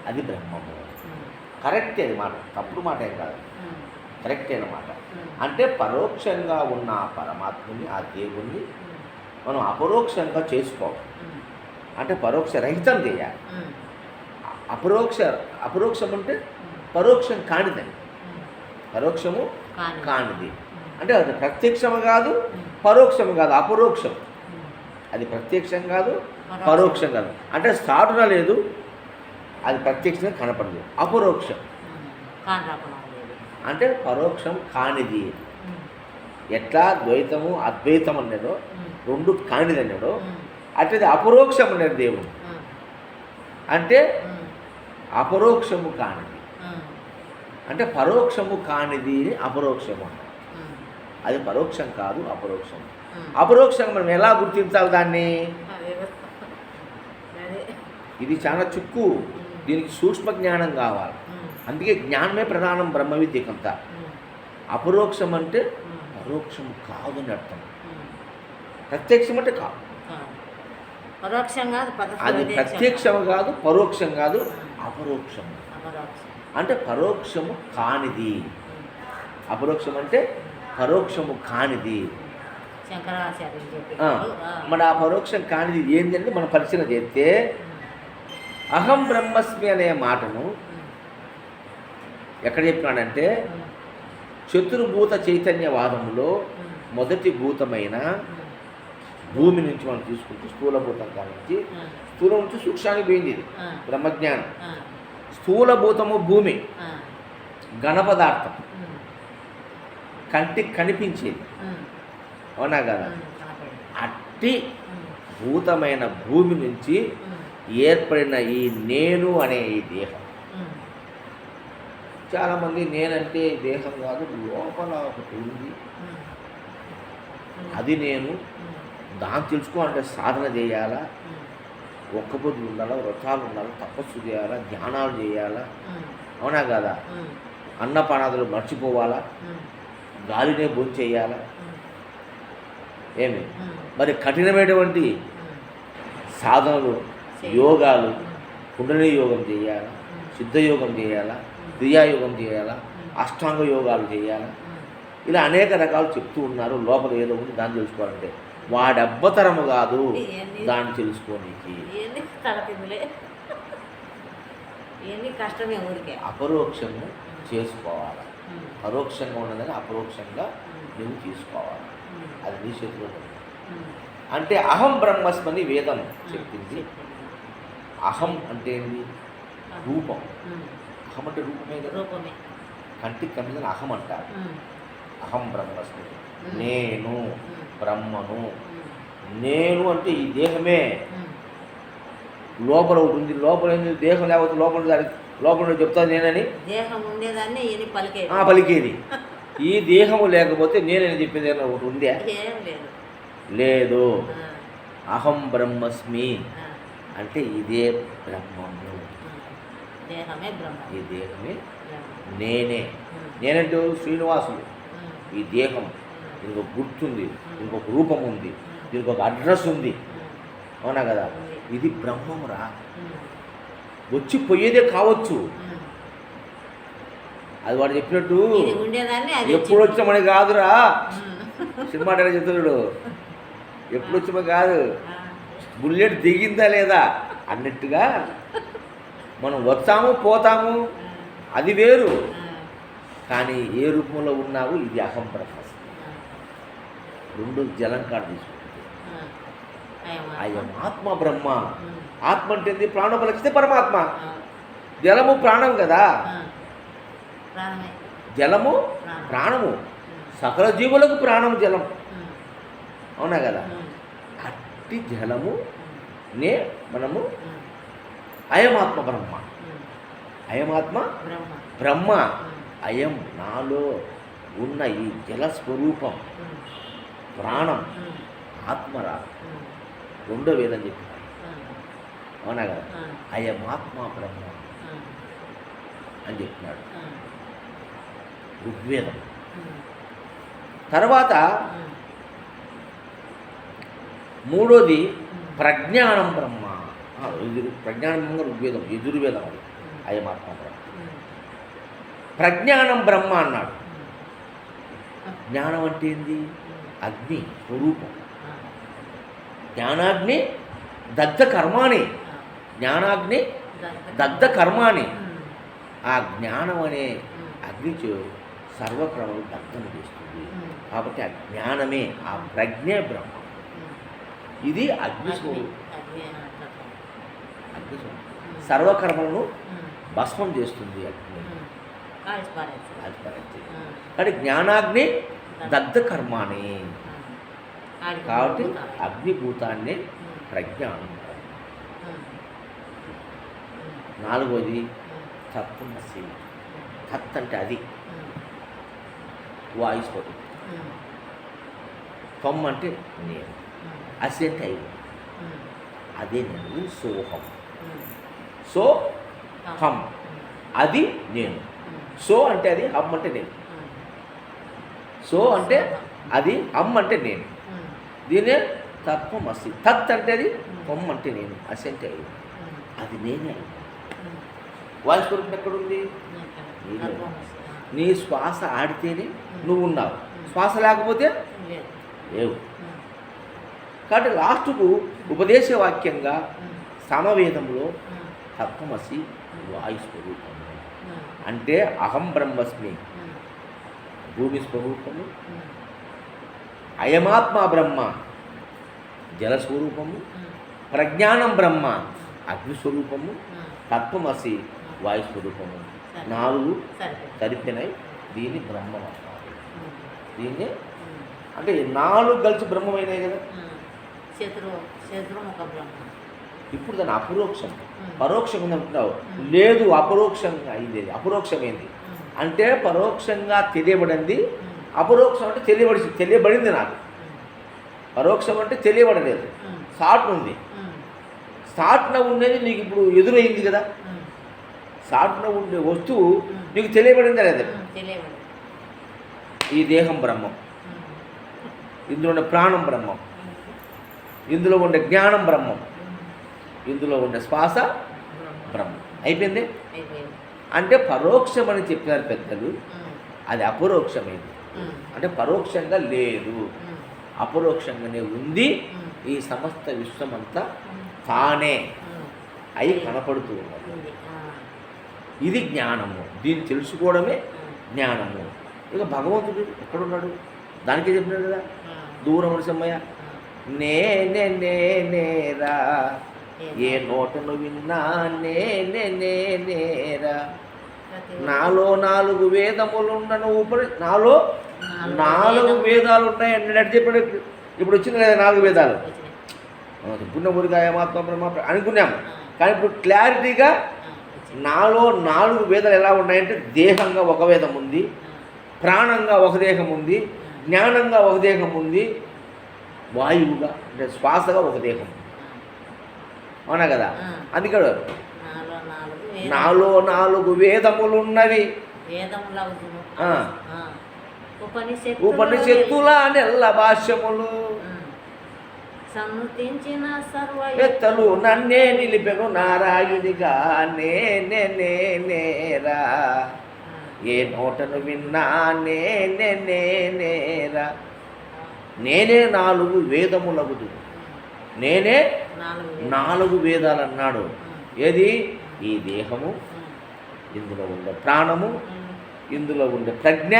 అది బ్రహ్మము. కరెక్టే, అది మాట, తప్పుడు మాట ఏం కాదు. కరెక్టే అన్నమాట. అంటే పరోక్షంగా ఉన్న ఆ పరమాత్మని, ఆ దేవుణ్ణి మనం అపరోక్షంగా చేసుకోవాలి. అంటే పరోక్ష రహితం చేయాలి. అపరోక్షం అంటే పరోక్షం కానిదని. పరోక్షము కానిది అంటే అది ప్రత్యక్షము కాదు, పరోక్షము కాదు, అపరోక్షం. అది ప్రత్యక్షం కాదు, పరోక్షం కాదు. అంటే స్టార్టున లేదు, అది ప్రత్యక్షంగా కనపడదు. అపరోక్షం అంటే పరోక్షం కానిది. ఎట్లా ద్వైతము అద్వైతం అన్నాడో, రెండు కానిది అన్నాడో, అట్లది అపరోక్షం అన్నాడు దేవుడు. అంటే అపరోక్షము కానిది అంటే పరోక్షము కానిది అపరోక్షము అన్నాడు. అది పరోక్షం కాదు, అపరోక్షం. అపరోక్షంగా మనం ఎలా గుర్తించాలి దాన్ని? ఇది చాలా చుక్కు, దీనికి సూక్ష్మ జ్ఞానం కావాలి. అందుకే జ్ఞానమే ప్రధానం బ్రహ్మ విద్యకంతా. అపరోక్షం అంటే పరోక్షం కాదు అని అర్థం. ప్రత్యక్షం అంటే కాదు, అది ప్రత్యక్షం కాదు, పరోక్షం కాదు, అపరోక్షం అంటే పరోక్షము కానిది. అపరోక్షం అంటే పరోక్షము కానిది. మన ఆ పరోక్షం కానిది ఏంటంటే మనం పరిశీలన చేస్తే అహం బ్రహ్మస్మి అనే మాటను ఎక్కడ చెప్పినాడంటే చతుర్భూత చైతన్యవాదములో మొదటి భూతమైన భూమి నుంచి మనం తీసుకుంటే స్థూలభూతం కానించి, స్థూలం నుంచి సూక్ష్మానికి పోయింది ఇది బ్రహ్మజ్ఞానం. స్థూలభూతము భూమి, ఘనపదార్థం, కంటికి కనిపించేది, అవునా కదా? అట్టి భూతమైన భూమి నుంచి ఏర్పడిన ఈ నేను అనే ఈ దేహం. చాలామంది నేనంటే దేహం కాదు, లోపల ఒకటి ఉంది, అది నేను. దాన్ని తెలుసుకోవాలంటే సాధన చేయాలా, ఒక్క పొద్దులు ఉండాలా, వ్రతాలు ఉండాలా, తపస్సు చేయాలా, ధ్యానాలు చేయాలా, అవునా కదా? అన్నపానాదులు మర్చిపోవాలా, గాలినే భోంచేయాలా. ఏమి మరి కఠినమైనటువంటి సాధనలు, యోగాలు, కుండలి యోగం చేయాలా, సిద్ధయోగం చేయాలా, క్రియాయోగం చేయాలా, అష్టాంగ యోగాలు చేయాలా, ఇలా అనేక రకాలు చెప్తూ ఉన్నారు. లోపల ఏదో ఉంది, దాన్ని తెలుసుకోవాలంటే వాడెవ్వతరము కాదు దాన్ని తెలుసుకోనికి. అపరోక్షము చేసుకోవాలి. పరోక్షంగా ఉన్నదని అపరోక్షంగా నువ్వు తీసుకోవాలి. అది నీ చేతిలో ఉంది. అంటే అహం బ్రహ్మస్మని వేదం చెప్పింది. అహం అంటే ఏంటి? రూపం. అహం అంటే రూపమే కదా, కంటికి కనిపించిన అహం అంటారు. అహం బ్రహ్మస్మి, నేను బ్రహ్మను. నేను అంటే ఈ దేహమే. లోపల ఒకటి ఉంది, లోపల ఏంది? దేహం లేకపోతే లోపల చెప్తాను నేనని పలికేది. ఈ దేహము లేకపోతే నేనని చెప్పేది ఒకటి ఉందే? లేదు. అహం బ్రహ్మస్మి అంటే ఇదే బ్రహ్మము, ఈ దేహమే నేనే. నేనంటే శ్రీనివాసుడు. ఈ దేహం, దీనికి ఒక గుర్తుంది, దీనికి ఒక రూపం ఉంది, దీనికి ఒక అడ్రస్ ఉంది, అవునా కదా? ఇది బ్రహ్మమురా. వచ్చి పోయేదే కావచ్చు. అది వాడు చెప్పినట్టు ఎప్పుడు వచ్చామని కాదురా. సినిమా డైరెక్టర్ చెప్తున్నాడు, ఎప్పుడు వచ్చామో కాదు, బుల్లెట్ దిగిందా లేదా అన్నట్టుగా మనం వచ్చాము పోతాము, అది వేరు. కానీ ఏ రూపంలో ఉన్నావు, ఇది అహం బ్రహ్మ. రెండు జలం కాడ తీసుకుంటుంది. అయం ఆత్మ బ్రహ్మ. ఆత్మ అంటే ప్రాణోపలక్షితే పరమాత్మ. జలము ప్రాణం కదా, జలము ప్రాణము, సకల జీవులకు ప్రాణము జలం, అవునా కదా? అట్టి జలము నే మనము అయమాత్మ బ్రహ్మ. అయమాత్మ బ్రహ్మ. అయం నాలో ఉన్న ఈ జలస్వరూపం ప్రాణం ఆత్మరా. రెండో వేదం చెప్పినాడు, అవునా కదా? అయమాత్మ బ్రహ్మ అని చెప్పినాడు ఋగ్వేదం. తర్వాత మూడోది ప్రజ్ఞానం బ్రహ్మ. ప్రజ్ఞానం ఋగ్వేదం, యజుర్వేదం. అది అయమాత్మ బ్రహ్మ. ప్రజ్ఞానం బ్రహ్మ అన్నాడు. జ్ఞానం అంటే ఏంది? అగ్ని స్వరూపం. జ్ఞానాగ్ని దగ్ధ కర్మాణి. జ్ఞానాగ్ని దగ్ధ కర్మాణి. ఆ జ్ఞానం అనే అగ్ని సర్వక్రమలు దగ్ధం చేస్తుంది. కాబట్టి ఆ జ్ఞానమే, ఆ ప్రజ్ఞే బ్రహ్మ. ఇది అగ్నిస్వరూపం. అగ్నిస్వరూపం సర్వకర్మలను భస్మం చేస్తుంది అగ్ని. కాబట్టి జ్ఞానాగ్ని దగ్ధ కర్మాణి. కాబట్టి అగ్నిభూతాన్ని ప్రజ్ఞానం. నాలుగోది తత్వమసి. తత్ అంటే అది, వాయుస్వరూపం. త్వం అంటే నేను, అసి అంటే అయి, అదే నేను. సోహం. సో హం అది నేను. సో అంటే అది, హమ్ అంటే నేను. సో అంటే అది, హమ్ అంటే నేను. దీనే తత్వమసి. తత్ అంటే అది, త్వం అంటే నేను, అసి అంటే అయి, అది నేనే. వాయుస్వరూపం ఎక్కడుంది? నీ శ్వాస ఆడితేనే నువ్వు ఉన్నావు, శ్వాస లేకపోతే లేవు. కాబట్టి లాస్ట్కు ఉపదేశ వాక్యంగా సమవేదంలో తత్వమసి వాయుస్వరూపము అంటే అహం బ్రహ్మస్మి, భూమి స్వరూపము. అయమాత్మ బ్రహ్మ జలస్వరూపము. ప్రజ్ఞానం బ్రహ్మ అగ్నిస్వరూపము. తత్వమసి వాయుస్వరూపము. 4 కలిపినాయి. దీన్ని బ్రహ్మం అంటారు. దీన్ని అంటే 4 కలిసి బ్రహ్మమైనాయి కదా. ఇప్పుడు దాని అపరోక్షం, పరోక్షం అనుకుంటావు. లేదు, అపరోక్షంగా అయింది. అపరోక్షమైంది అంటే పరోక్షంగా తెలియబడింది. అపరోక్షం అంటే తెలియబడింది నాకు. పరోక్షం అంటే తెలియబడలేదు, సాట్ ఉంది. సాట్న ఉండేది నీకు ఇప్పుడు ఎదురైంది కదా. సాట్న ఉండే వస్తువు నీకు తెలియబడిందా లేదా? ఈ దేహం బ్రహ్మం, ఇందులో ఉండే ప్రాణం బ్రహ్మం, ఇందులో ఉండే జ్ఞానం బ్రహ్మం, ఇందులో ఉండే శ్వాస బ్రహ్మం. అయిపోయింది. అంటే పరోక్షం అని చెప్పినారు పెద్దలు. అది అపరోక్షమైంది. అంటే పరోక్షంగా లేదు, అపరోక్షంగానే ఉంది. ఈ సమస్త విశ్వమంతా తానే అయి కనపడుతూ ఉన్నది. ఇది జ్ఞానము. దీన్ని తెలుసుకోవడమే జ్ఞానము. ఇక భగవంతుడు ఎక్కడున్నాడు? దానికే చెప్పినాడు కదా, దూరం నరసింహయ్య. నేరా ఏ నోటను విన్నా నేరా, నాలో 4 వేదములున్నను నాలో 4 వేదాలు ఉన్నాయి అన్నట్టు చెప్పాడు. ఇప్పుడు వచ్చింది కదా 4 వేదాలు. పుణ్యమురిగా ఏమాత్మ బ్రహ్మ అనుకున్నాము. కానీ ఇప్పుడు క్లారిటీగా నాలో 4 వేదాలు ఎలా ఉన్నాయంటే, దేహంగా ఒక వేదం ఉంది, ప్రాణంగా ఒక దేహం ఉంది, జ్ఞానంగా ఒక దేహం ఉంది, వాయువుగా అంటే శ్వాసగా ఒక దేహం. అవునా కదా? అందుకడు నాలో 4 వేదములున్నవి. ఉపనిషత్తుల నెల్ల భాష్యములు సన్నుతించిన సర్వెత్తలు నన్నే నిలిపెను నారాయునిగా. నేరా ఏ నోటను విన్నా నేరా. నేనే 4 వేదములగుదు. నేనే 4 వేదాలు అన్నాడు. ఏది? ఈ దేహము, ఇందులో ఉండే ప్రాణము, ఇందులో ఉండే ప్రజ్ఞ.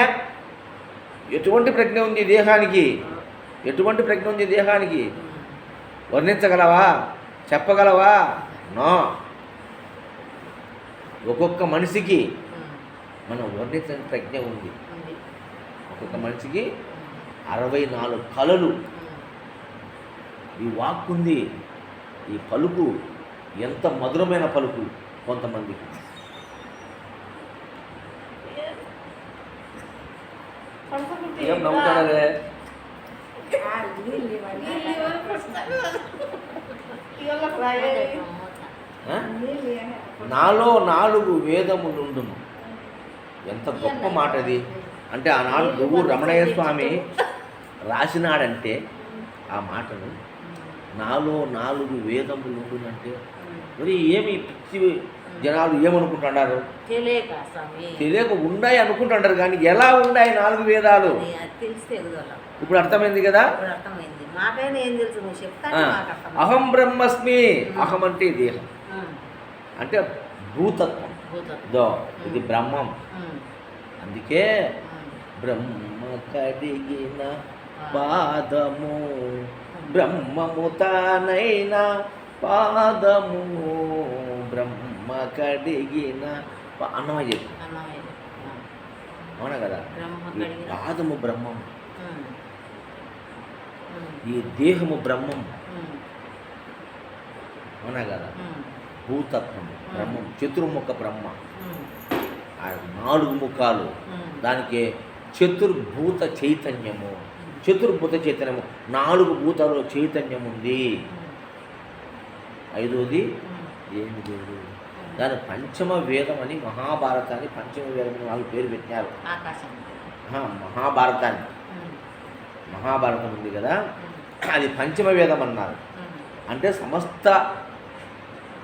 ఎటువంటి ప్రజ్ఞ ఉంది దేహానికి? ఎటువంటి ప్రజ్ఞ ఉంది దేహానికి? వర్ణించగలవా? చెప్పగలవా? నో. ఒక్కొక్క మనిషికి మనం వర్ణించని ప్రజ్ఞ ఉంది. ఒక్కొక్క మనిషికి 64 కళలు. ఈ వాక్ ఉంది, ఈ పలుకు ఎంత మధురమైన పలుకు కొంతమందికి. ఏం నమ్ముతాడే? నాలో 4 వేదములుండును. ఎంత గొప్ప మాట అది. అంటే ఆనాడు దువ్వూరు రమణయ్య స్వామి రాసినాడంటే ఆ మాటను, నాలో 4 వేదములుండునంటే మరి ఏమి పిచ్చి జనాలు ఏమనుకుంటున్నారు? తెలియక స్వామి, తెలియక ఉన్నాయి అనుకుంటుంటారు, కానీ ఎలా ఉన్నాయి 4 వేదాలు అది తెలిస్తే ఎదుగుదల. ఇప్పుడు అర్థమైంది కదా. ఇప్పుడు అర్థమైంది. నాకైనా ఏం తెలుసు, నువ్వు చెప్తాను ఆ, నాకు అర్థమైంది. అహం బ్రహ్మస్మి. అహం అంటే దేహం, ఉమ్, అంటే భూతత్వం. భూతత్వం. దో ఇది బ్రహ్మం. ఉమ్, అందుకే ఉమ్, బ్రహ్మ కడిగిన పాదము, బ్రహ్మము తానైన పాదము, బ్రహ్మ కడిగిన అన్నమయ్య చెప్పు. అన్నమయ్య. అవునా కదా. బ్రహ్మ ఈ కడిగిన. పాదము బ్రహ్మం, ఉమ్, ఉమ్, ఈ దేహము బ్రహ్మం. ఉమ్, అవునా కదా. ఉమ్, భూతత్వము బ్రహ్మం, చతుర్ముఖ బ్రహ్మ. ఉమ్, ఆ 4 ముఖాలు, ఉమ్, దానికి చతుర్భూత చైతన్యము. చతుర్భూత చైతన్యము, 4 భూతాలు చైతన్యం ఉంది. ఐదోది ఏమి లేదు. దాని పంచమ వేదం అని మహాభారతాన్ని పంచమ వేదం అని వాళ్ళు పేరు పెట్టినారు. ఆకాశం. మహాభారతాన్ని, ఉమ్, మహాభారతం ఉంది కదా, ఉమ్, అది పంచమ వేదం అన్నారు. ఉమ్, అంటే సమస్త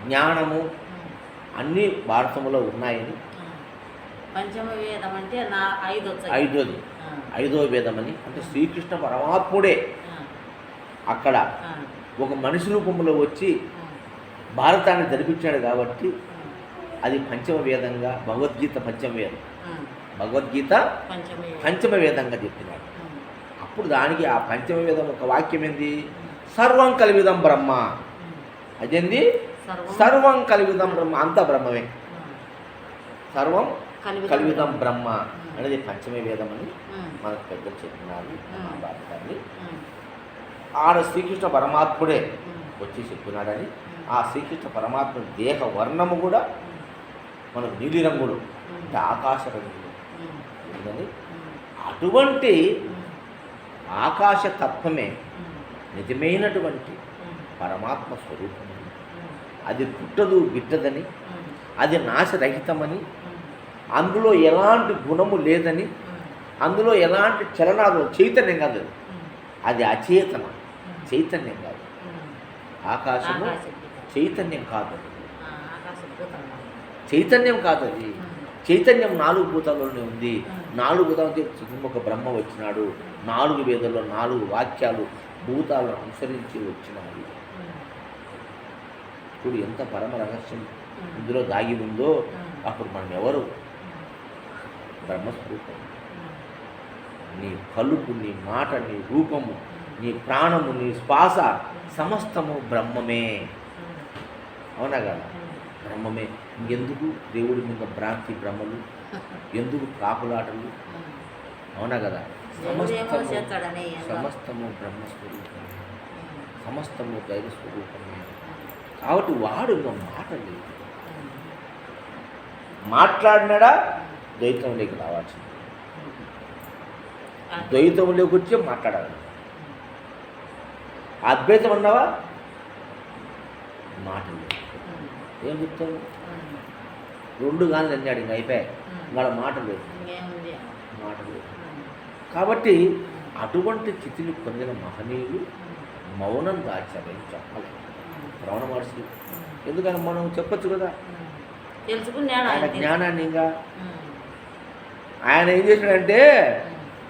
జ్ఞానము ఉమ్, అన్నీ భారతంలో ఉన్నాయని. పంచమ వేదం అంటే నా 5 వచ్చాయి. ఐదోది, 5వ వేదమని, అంటే శ్రీకృష్ణ పరమాత్ముడే అక్కడ ఒక మనిషి రూపంలో వచ్చి భారతాన్ని జరిపించాడు కాబట్టి అది పంచమ వేదంగా, భగవద్గీత పంచమ వేదం, భగవద్గీత పంచమ వేదంగా చెప్పినాడు. అప్పుడు దానికి ఆ పంచమ వేదం ఒక వాక్యం ఏంది? సర్వం కలివిదం బ్రహ్మ. అదేంది? సర్వం కలివిదం బ్రహ్మ, అంతా బ్రహ్మమే. సర్వం కలివిదం బ్రహ్మ అనేది పంచమ వేదం అని మనకు పెద్దలు చెప్పినారు మహాభారతాన్ని. ఆడ శ్రీకృష్ణ పరమాత్ముడే వచ్చి చెప్పినాడని. ఆ శ్రీకృష్ణ పరమాత్మ దేహ వర్ణము కూడా మనకు నీలి రంగులు, అంటే ఆకాశ రంగులు ఉందని. అటువంటి ఆకాశ తత్వమే నిజమైనటువంటి పరమాత్మ స్వరూపము. అది పుట్టదు గిట్టదని, అది నాశరహితమని, అందులో ఎలాంటి గుణము లేదని, అందులో ఎలాంటి చలనాలు, చైతన్యం కాదు అది అచేతన, చైతన్యం కాదు. ఆకాశము చైతన్యం కాదు, చైతన్యం కాదు అది. చైతన్యం 4 భూతాల్లోనే ఉంది. 4 భూతాలతో చతుర్ముఖ బ్రహ్మ వచ్చినాడు. 4 వేదాల్లో 4 వాక్యాలు భూతాలను అనుసరించి వచ్చినాయి. ఇప్పుడు ఎంత పరమ రహస్యం ఇందులో దాగి ఉందో. అప్పుడు మనం ఎవరు? బ్రహ్మస్వరూపం. నీ పలుకు, నీ మాట, నీ రూపము, నీ ప్రాణము, నీ శ్వాస సమస్తము బ్రహ్మమే. అవునా కదా. బ్రహ్మమే. ఇంకెందుకు దేవుడి మీద భ్రాంతి భ్రమలు, ఎందుకు కాపులాటలు? అవునా కదా. సమస్తము బ్రహ్మస్వరూపమే, సమస్తము దైవస్వరూపమే. కాబట్టి వాడు ఇంకా మాట లేదు. మాట్లాడినాడా ద్వైతంలోకి రావాల్సింది. ద్వైతంలోకి వచ్చి మాట్లాడాలి. అద్వైతం అన్నావా మాట లేదు. ఏం చెప్తావు? 2 గానులు అన్నాడు, ఇంక అయిపోయాయి. వాళ్ళ మాట లేదు, మాట లేదు. కాబట్టి అటువంటి స్థితిని పొందిన మహనీయులు మౌనం దాచారని చెప్పాలి. రమణ మహర్షి ఎందుకని మనం చెప్పచ్చు కదా. ఆయన జ్ఞానాన్ని ఇంకా ఆయన ఏం చేసినాడంటే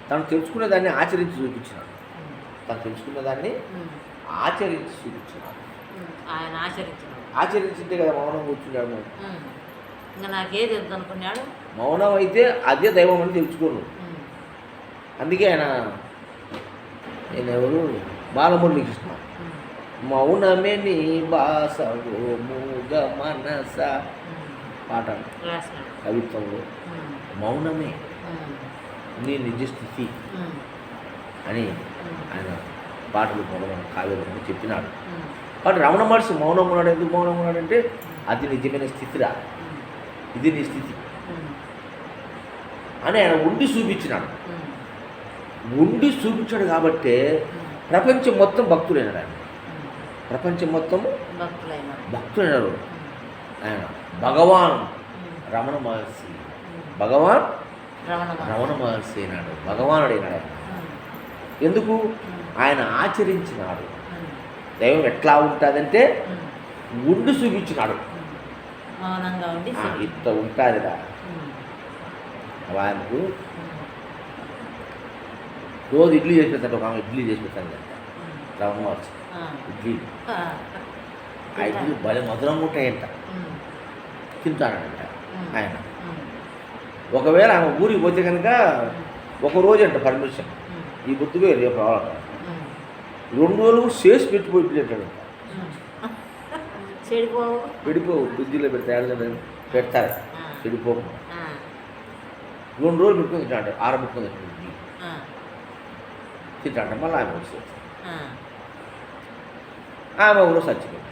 తను తెలుసుకున్న దాన్ని ఆచరించి చూపించినాడు. తను తెలుసుకున్న దాన్ని ఆచరించి చూపించినాడు. ఆయన ఆచరించింటే కదా మౌనం కూర్చున్నాడు. ఇంకా నాకేది అనుకున్నాడు. మౌనం అయితే అదే దైవం అని తెలుసుకోను. అందుకే ఆయన ఎవరు? బాలమురళీ కృష్ణ. మౌనమే నీ బాసవో మూగ మనస పాట కవిత్వంలో. మౌనమే నీ నిజ స్థితి అని ఆయన పాటలు మొదలైన కావ్యాలను చెప్పినాడు. కాబట్టి రమణ మహర్షి మౌనం ఉన్నాడు. ఎందుకు మౌనం ఉన్నాడంటే అది నిజమైన స్థితిరా, ఇది నీ స్థితి అని ఆయన ఉండి చూపించినాడు. ఉండి చూపించాడు కాబట్టే ప్రపంచం మొత్తం భక్తులైనాడు. ఆయన ప్రపంచం మొత్తము భక్తులైనారు. ఆయన భగవాన్ రమణ మహర్షి, భగవాన్ రమణ మహర్షి అయినాడు, భగవానుడైనాడు ఆయన. ఎందుకు? ఆయన ఆచరించినాడు. దైవం ఎట్లా ఉంటుందంటే ఉండి చూపించినాడు. మౌనంగా ఉండి ఇంత ఉంటుందిరా వాళ్ళకు. రోజు ఇడ్లీ చేసి పెడతాడు, ఒక ఆమె ఇడ్లీ చేసి పెడతాను కదా రవ్వ ఇడ్లీ. ఆ ఇడ్లీ భలే మధురంగా ఉంటాయంట, తింటానంట ఆయన. ఒకవేళ ఆమె ఊరికి పోతే కనుక ఒక రోజు అంట పర్మిషన్, ఈ బుద్ధి పోయి రేపు రావాలంట. 2 రోజులు చేసి పెట్టిపోయి ఇడ్లీ అంటాడంట. పెడిపోవు, ఫ్రిడ్జ్లో పెడితే పెడతారు చెడిపోవు. 2 రోజులు పెట్టుకుని తింటాడు, ఆరబెట్టుకుని తింటాడు ఇడ్లీ తింటాడంట. మళ్ళీ ఆమె వచ్చి ఆమె ఊరు చచ్చిపోయింది.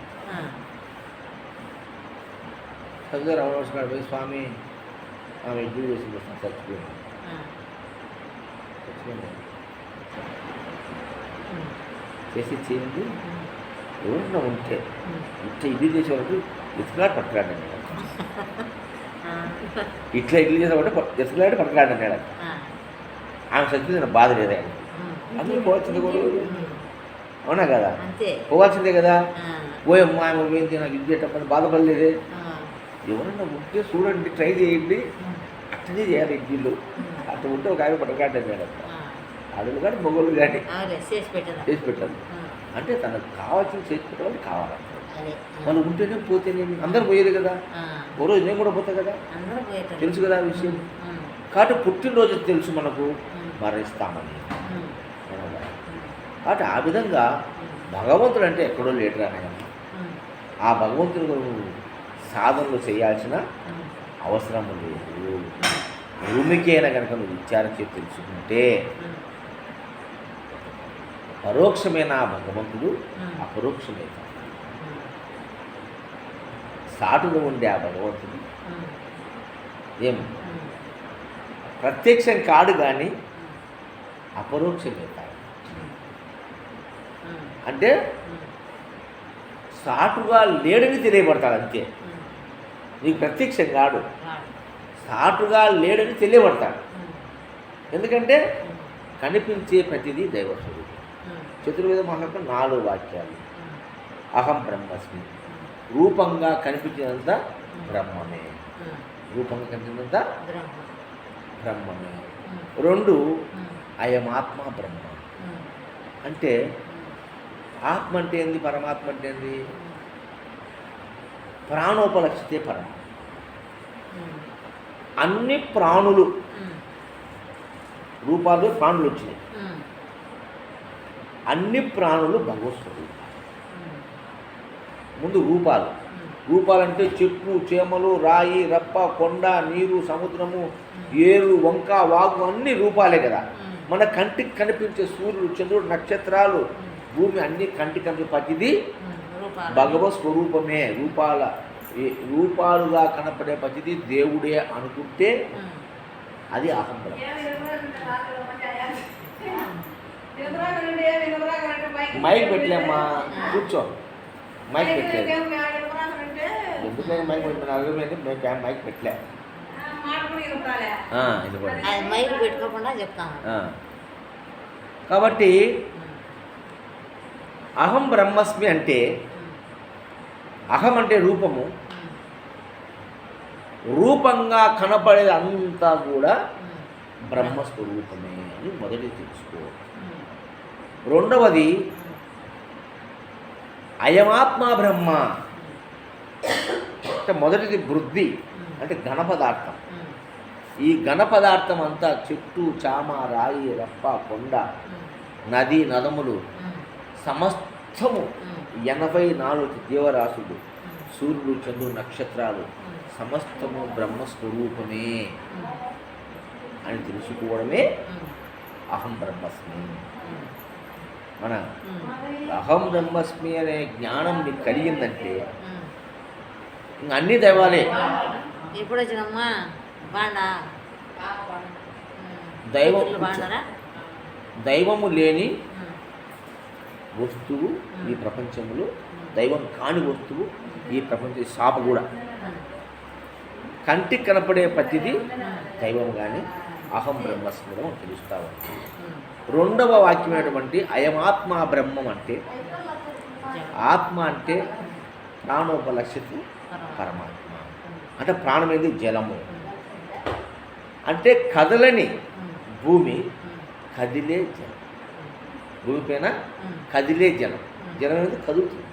చదివే రమణోత్సవాడు పోయి, స్వామి ఆమె ఇడ్లీ చేసి చచ్చిపోయింది. చేసి చేయండి ఎవరన్నా ఉంటే ఇట్లా ఇడ్లీ చేసేవాడు ఎత్తులాడు పట్టుకురాడండి, ఇట్లా ఇడ్లీ చేసేవాడు ఎత్తులాడి పట్టుకురాడన్నాడు. ఆమె చచ్చిపోయింది, బాధ లేదా అందరూ పోవాల్సిందే కూడా, అవునా కదా, పోవాల్సిందే కదా. పోయమ్మా ఆమె పోయింది, నాకు ఇడ్లీ పెట్టమని బాధపడలేదే. ఎవరన్నా ఉంటే చూడండి, ట్రై చేయండి, అట్లనే చేయాలి ఇడ్లీలు. అట్లా ఉంటే ఒక ఆమె పట్టుకురాడన్నాడు. ఆడలు కానీ మొగోళ్ళు కానీ చేసి పెట్టాలి. అంటే తనకు కావాల్సిన చేసి పెట్టాలని కావాలి. వాళ్ళు ఉంటేనే పోతేనే, అందరూ పోయేది కదా. ఓ రోజు నేను కూడా పోతా కదా, తెలుసు కదా ఆ విషయం. కాబట్టి పుట్టినరోజు తెలుసు మనకు, మరణిస్తామని. కాబట్టి ఆ విధంగా భగవంతుడు అంటే ఎక్కడో లేటు రానయ్యా. ఆ భగవంతుడు సాధనలు చేయాల్సిన అవసరం లేదు. భూమికైనా కనుక నువ్వు విచారం చేసి తెలుసుకుంటే పరోక్షమైన ఆ భగవంతుడు అపరోక్షమైన సాటులో ఉండే ఆ భగవంతుడు ఏం ప్రత్యక్షం కాడు కానీ అపరోక్షమే కాదు. అంటే సాటుగా లేడని తెలియబడతాడు అంతే. నీకు ప్రత్యక్షం కాడు, సాటుగా లేడని తెలియబడతాడు. ఎందుకంటే కనిపించే ప్రతిదీ దైవస్వరూపం. చతుర్వేద మహాత్మ 4 వాక్యాలు. అహం బ్రహ్మస్మి, రూపంగా కనిపించినంత బ్రహ్మమే, రూపంగా కనిపించినంత బ్రహ్మమే. 2 అయమాత్మ బ్రహ్మ. అంటే ఆత్మ అంటే ఏంది, పరమాత్మ అంటే ఏంది? ప్రాణోపలక్షితే పరమ. అన్ని ప్రాణులు రూపాలు, ప్రాణులు వచ్చినాయి. అన్ని ప్రాణులు భగవత్ స్వరూపాలు. ముందు రూపాలు. రూపాలంటే చెట్లు, చేమలు, రాయి, రప్ప, కొండ, నీరు, సముద్రము, ఏరు, వంక, వాగు అన్ని రూపాలే కదా. మన కంటికి కనిపించే సూర్యుడు, చంద్రుడు, నక్షత్రాలు, భూమి అన్ని కంటికి కనిపించే ప్రతిదీ భగవత్ స్వరూపమే. రూపాలుగా కనపడే ప్రతిదీ దేవుడే అనుకుంటే అది అహం బ్రహ్మ. మైక్ పెట్టలేమ్మా, కూర్చో. మైక్ పెట్టలేదు, ఎందుకంటే మైక్ పెట్టిన మైక్ పెట్టలే. మైక్ పెట్టుకోకుండా చెప్తాను. కాబట్టి అహం బ్రహ్మస్మి అంటే, అహం అంటే రూపము, రూపంగా కనపడేది అంతా కూడా బ్రహ్మస్వరూపమే అని మొదటి తెలుసుకో. రెండవది అయమాత్మ బ్రహ్మ అంటే మొదటిది బుద్ధి, అంటే ఘన పదార్థం. ఈ ఘన పదార్థం అంతా చెట్టు, చామ, రాయి, రప్ప, కొండ, నది, నదములు సమస్తము 84 జీవరాశులు, సూర్యుడు, చంద్రుడు, నక్షత్రాలు సమస్తము బ్రహ్మస్వరూపమే అని తెలుసుకోవడమే అహం బ్రహ్మస్మి. మన అహం బ్రహ్మస్మి అనే జ్ఞానం నీకు కలిగిందంటే ఇంక అన్ని దైవాలే. ఎప్పుడు వచ్చినమ్మా బాండా దైవము లేని వస్తువు ఈ ప్రపంచంలో, దైవం కాని వస్తువు ఈ ప్రపంచం శాప కూడా. కంటికి కనపడే ప్రతిదీ దైవం కానీ అహం బ్రహ్మస్మిగా తెలుస్తావు. రెండవ వాక్యమైనటువంటి అయమాత్మ బ్రహ్మం అంటే, ఆత్మ అంటే ప్రాణోపలక్షిత పరమాత్మ. అంటే ప్రాణం ఏంది? జలము. అంటే కదలని భూమి, కదిలే జలం. భూమి పైన కదిలే జలం. జలం అనేది కదులుతుంది.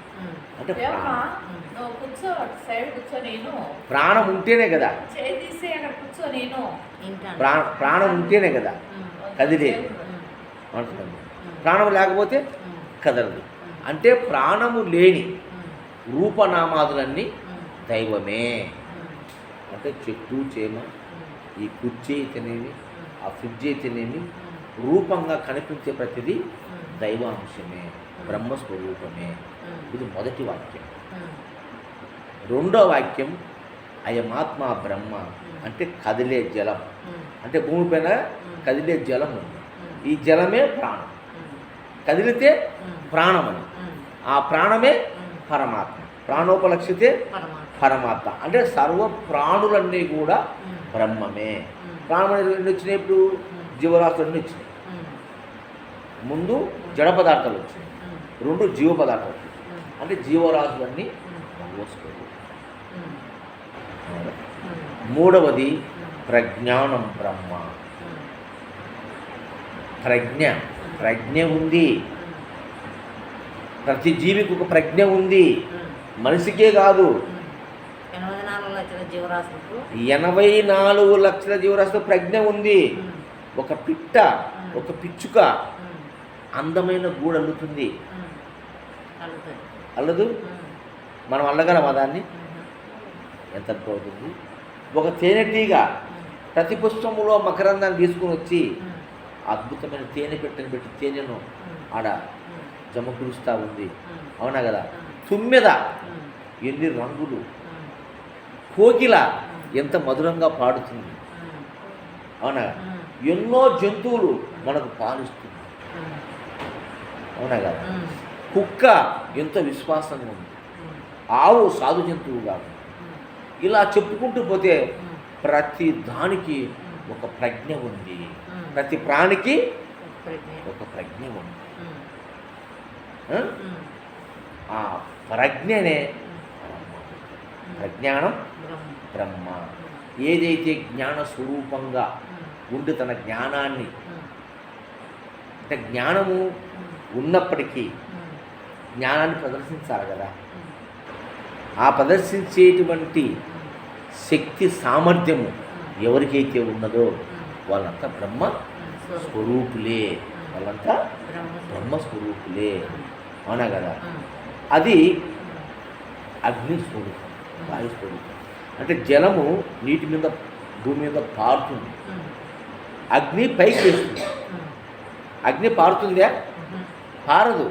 అంటే ప్రాణం. నువ్వు కూర్చో, సైడ్ కూర్చో. నేను ప్రాణం ఉంటేనే కదా, చేయి తీసి అక్కడ కూర్చో. నేను ప్రాణం ఉంటేనే కదా కదిలేదు. అంటున్నాను. ప్రాణం లేకపోతే కదలదు. అంటే ప్రాణము లేని రూపనామాదులన్నీ దైవమే. అంటే చెట్టు చేమ, ఈ కుర్చీ అయితేనేమి, ఆ ఫ్రిడ్జ్ అయితేనేమి, రూపంగా కనిపించే ప్రతిదీ దైవాంశమే, బ్రహ్మస్వరూపమే. ఇది మొదటి వాక్యం. రెండో వాక్యం అయమాత్మ బ్రహ్మ, అంటే కదిలే జలం. అంటే భూమిపైన కదిలే జలం ఉంది. ఈ జలమే ప్రాణం. కదిలితే ప్రాణమని, ఆ ప్రాణమే పరమాత్మ. ప్రాణోపలక్షితే పరమాత్మ. అంటే సర్వ ప్రాణులన్నీ కూడా బ్రహ్మమే. ప్రాణం ఎన్ని వచ్చినాయి? ఇప్పుడు జీవరాశులు అన్నీ వచ్చినాయి. ముందు జడ పదార్థాలు వచ్చినాయి, రెండు జీవ పదార్థాలు. అంటే జీవరాశులన్నీ మోసుకోవాలి. మూడవది ప్రజ్ఞానం బ్రహ్మ. ప్రజ్ఞ ఉంది. ప్రతి జీవికి ఒక ప్రజ్ఞ ఉంది. మనిషికే కాదు, 84 లక్షల జీవరాశులకు 84 లక్షల జీవరాశులకు ప్రజ్ఞ ఉంది. ఒక పిట్ట, ఒక పిచ్చుక అందమైన గూడు అల్లుతుంది. అల్లదు? మనం అల్లగలమా దాన్ని? ఎంత అవుతుంది? ఒక తేనెటీగ ప్రతి పుష్పములో మకరందాన్ని తీసుకుని వచ్చి అద్భుతమైన తేనె పెట్టి తేనెను ఆడ జమకురుస్తూ ఉంది. అవునా కదా? తుమ్మెద ఎన్ని రంగులు, కోకిల ఎంత మధురంగా పాడుతుంది. అవునా? ఎన్నో జంతువులు మనకు పాలిస్తుంది. అవునా కదా? కుక్క ఎంత విశ్వాసంగా ఉంది. ఆవు సాధు జంతువు కాదు. ఇలా చెప్పుకుంటూ పోతే ప్రతి దానికి ఒక ప్రజ్ఞ ఉంది. ప్రతి ప్రాణికి ఒక ప్రజ్ఞ ఉంది. ఆ ప్రజ్ఞనే ప్రజ్ఞానం బ్రహ్మ. ఏదైతే జ్ఞాన స్వరూపంగా ఉండి తన జ్ఞానాన్ని, అంటే జ్ఞానము ఉన్నప్పటికీ జ్ఞానాన్ని ప్రదర్శించాలి కదా. ఆ ప్రదర్శించేటువంటి శక్తి సామర్థ్యము ఎవరికైతే ఉన్నదో వాళ్ళంతా బ్రహ్మ స్వరూపులే. వాళ్ళంతా బ్రహ్మస్వరూపులే. అవునా కదా? అది అగ్ని స్వరూపం, వాయు స్వరూపం. అంటే జలము నీటి మీద, భూమి మీద పారుతుంది. అగ్ని పైకి వేస్తుంది. అగ్ని పారుతుందా? పారదు,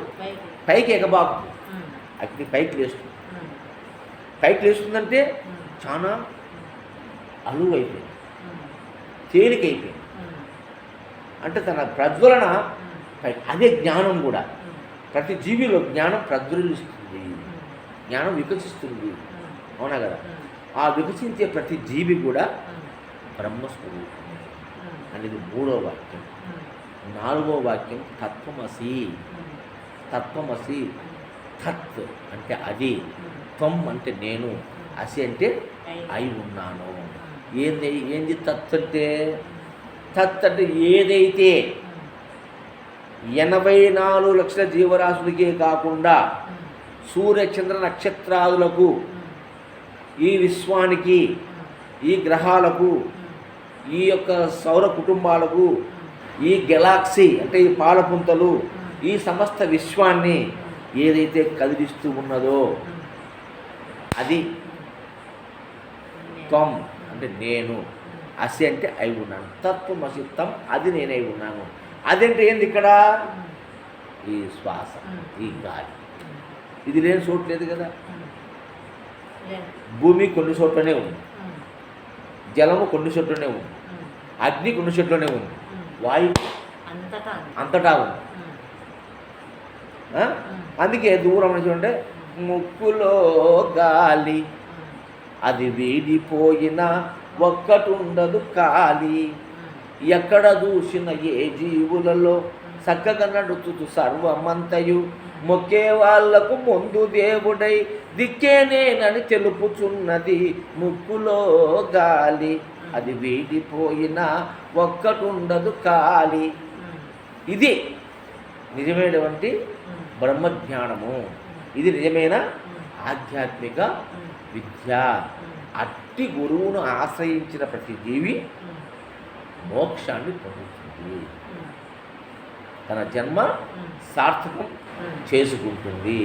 పైకి ఎగబాకుతుంది. అగ్ని పైకి లేస్తుంది. పైకి లేస్తుందంటే చాలా అలువైపోయింది, తేలికైపోయింది. అంటే తన ప్రజ్వలన అదే జ్ఞానం కూడా. ప్రతి జీవిలో జ్ఞానం ప్రజ్వలిస్తుంది, జ్ఞానం వికసిస్తుంది. అవునా కదా? ఆ వికసించే ప్రతి జీవి కూడా బ్రహ్మస్వరూపం అనేది మూడో వాక్యం. నాలుగో వాక్యం తత్వమసి. తత్వమసి, తత్ అంటే అది, త్వం అంటే నేను, అసి అంటే అయి ఉన్నాను. ఏంది తత్ అంటే? తత్ అంటే ఏదైతే 84 లక్షల జీవరాశులకే కాకుండా సూర్యచంద్ర నక్షత్రాదులకు, ఈ విశ్వానికి, ఈ గ్రహాలకు, ఈ యొక్క సౌర కుటుంబాలకు, ఈ గెలాక్సీ అంటే ఈ పాలపుంతలు, ఈ సమస్త విశ్వాన్ని ఏదైతే కదిలిస్తూ ఉన్నదో అది త్వం అంటే నేను, అసి అంటే అయి ఉన్నాను. తత్వం అసి, తం అది నేనై ఉన్నాను. అదంటే ఏంది? ఇక్కడ ఈ శ్వాస, ఈ గాలి. ఇది లేని చోటు లేదు కదా. భూమి కొన్ని చోట్లనే ఉంది, జలము కొన్ని చోట్లనే ఉంది, అగ్ని కొన్ని చోట్లనే ఉంది, వాయువు అంతటా ఉంది. అందుకే దూరం చూడండి, ముక్కులో గాలి అది వీడిపోయినా ఒక్కటుండదు ఖాళీ. ఎక్కడ చూసిన ఏ జీవులలో చక్కగా నడుచుతూ సర్వమంతయు మొక్కే వాళ్లకు ముందు దేవుడై దిక్కేనేనని తెలుపుచున్నది ముక్కులో గాలి, అది వీడిపోయినా ఒక్కటుండదు ఖాళీ. ఇది నిజమైనటువంటి బ్రహ్మజ్ఞానము, ఇది నిజమైన ఆధ్యాత్మిక విద్య. అట్టి గురువును ఆశ్రయించిన ప్రతి జీవి మోక్షాన్ని పొందుతుంది, తన జన్మ సార్థకం చేసుకుంటుంది.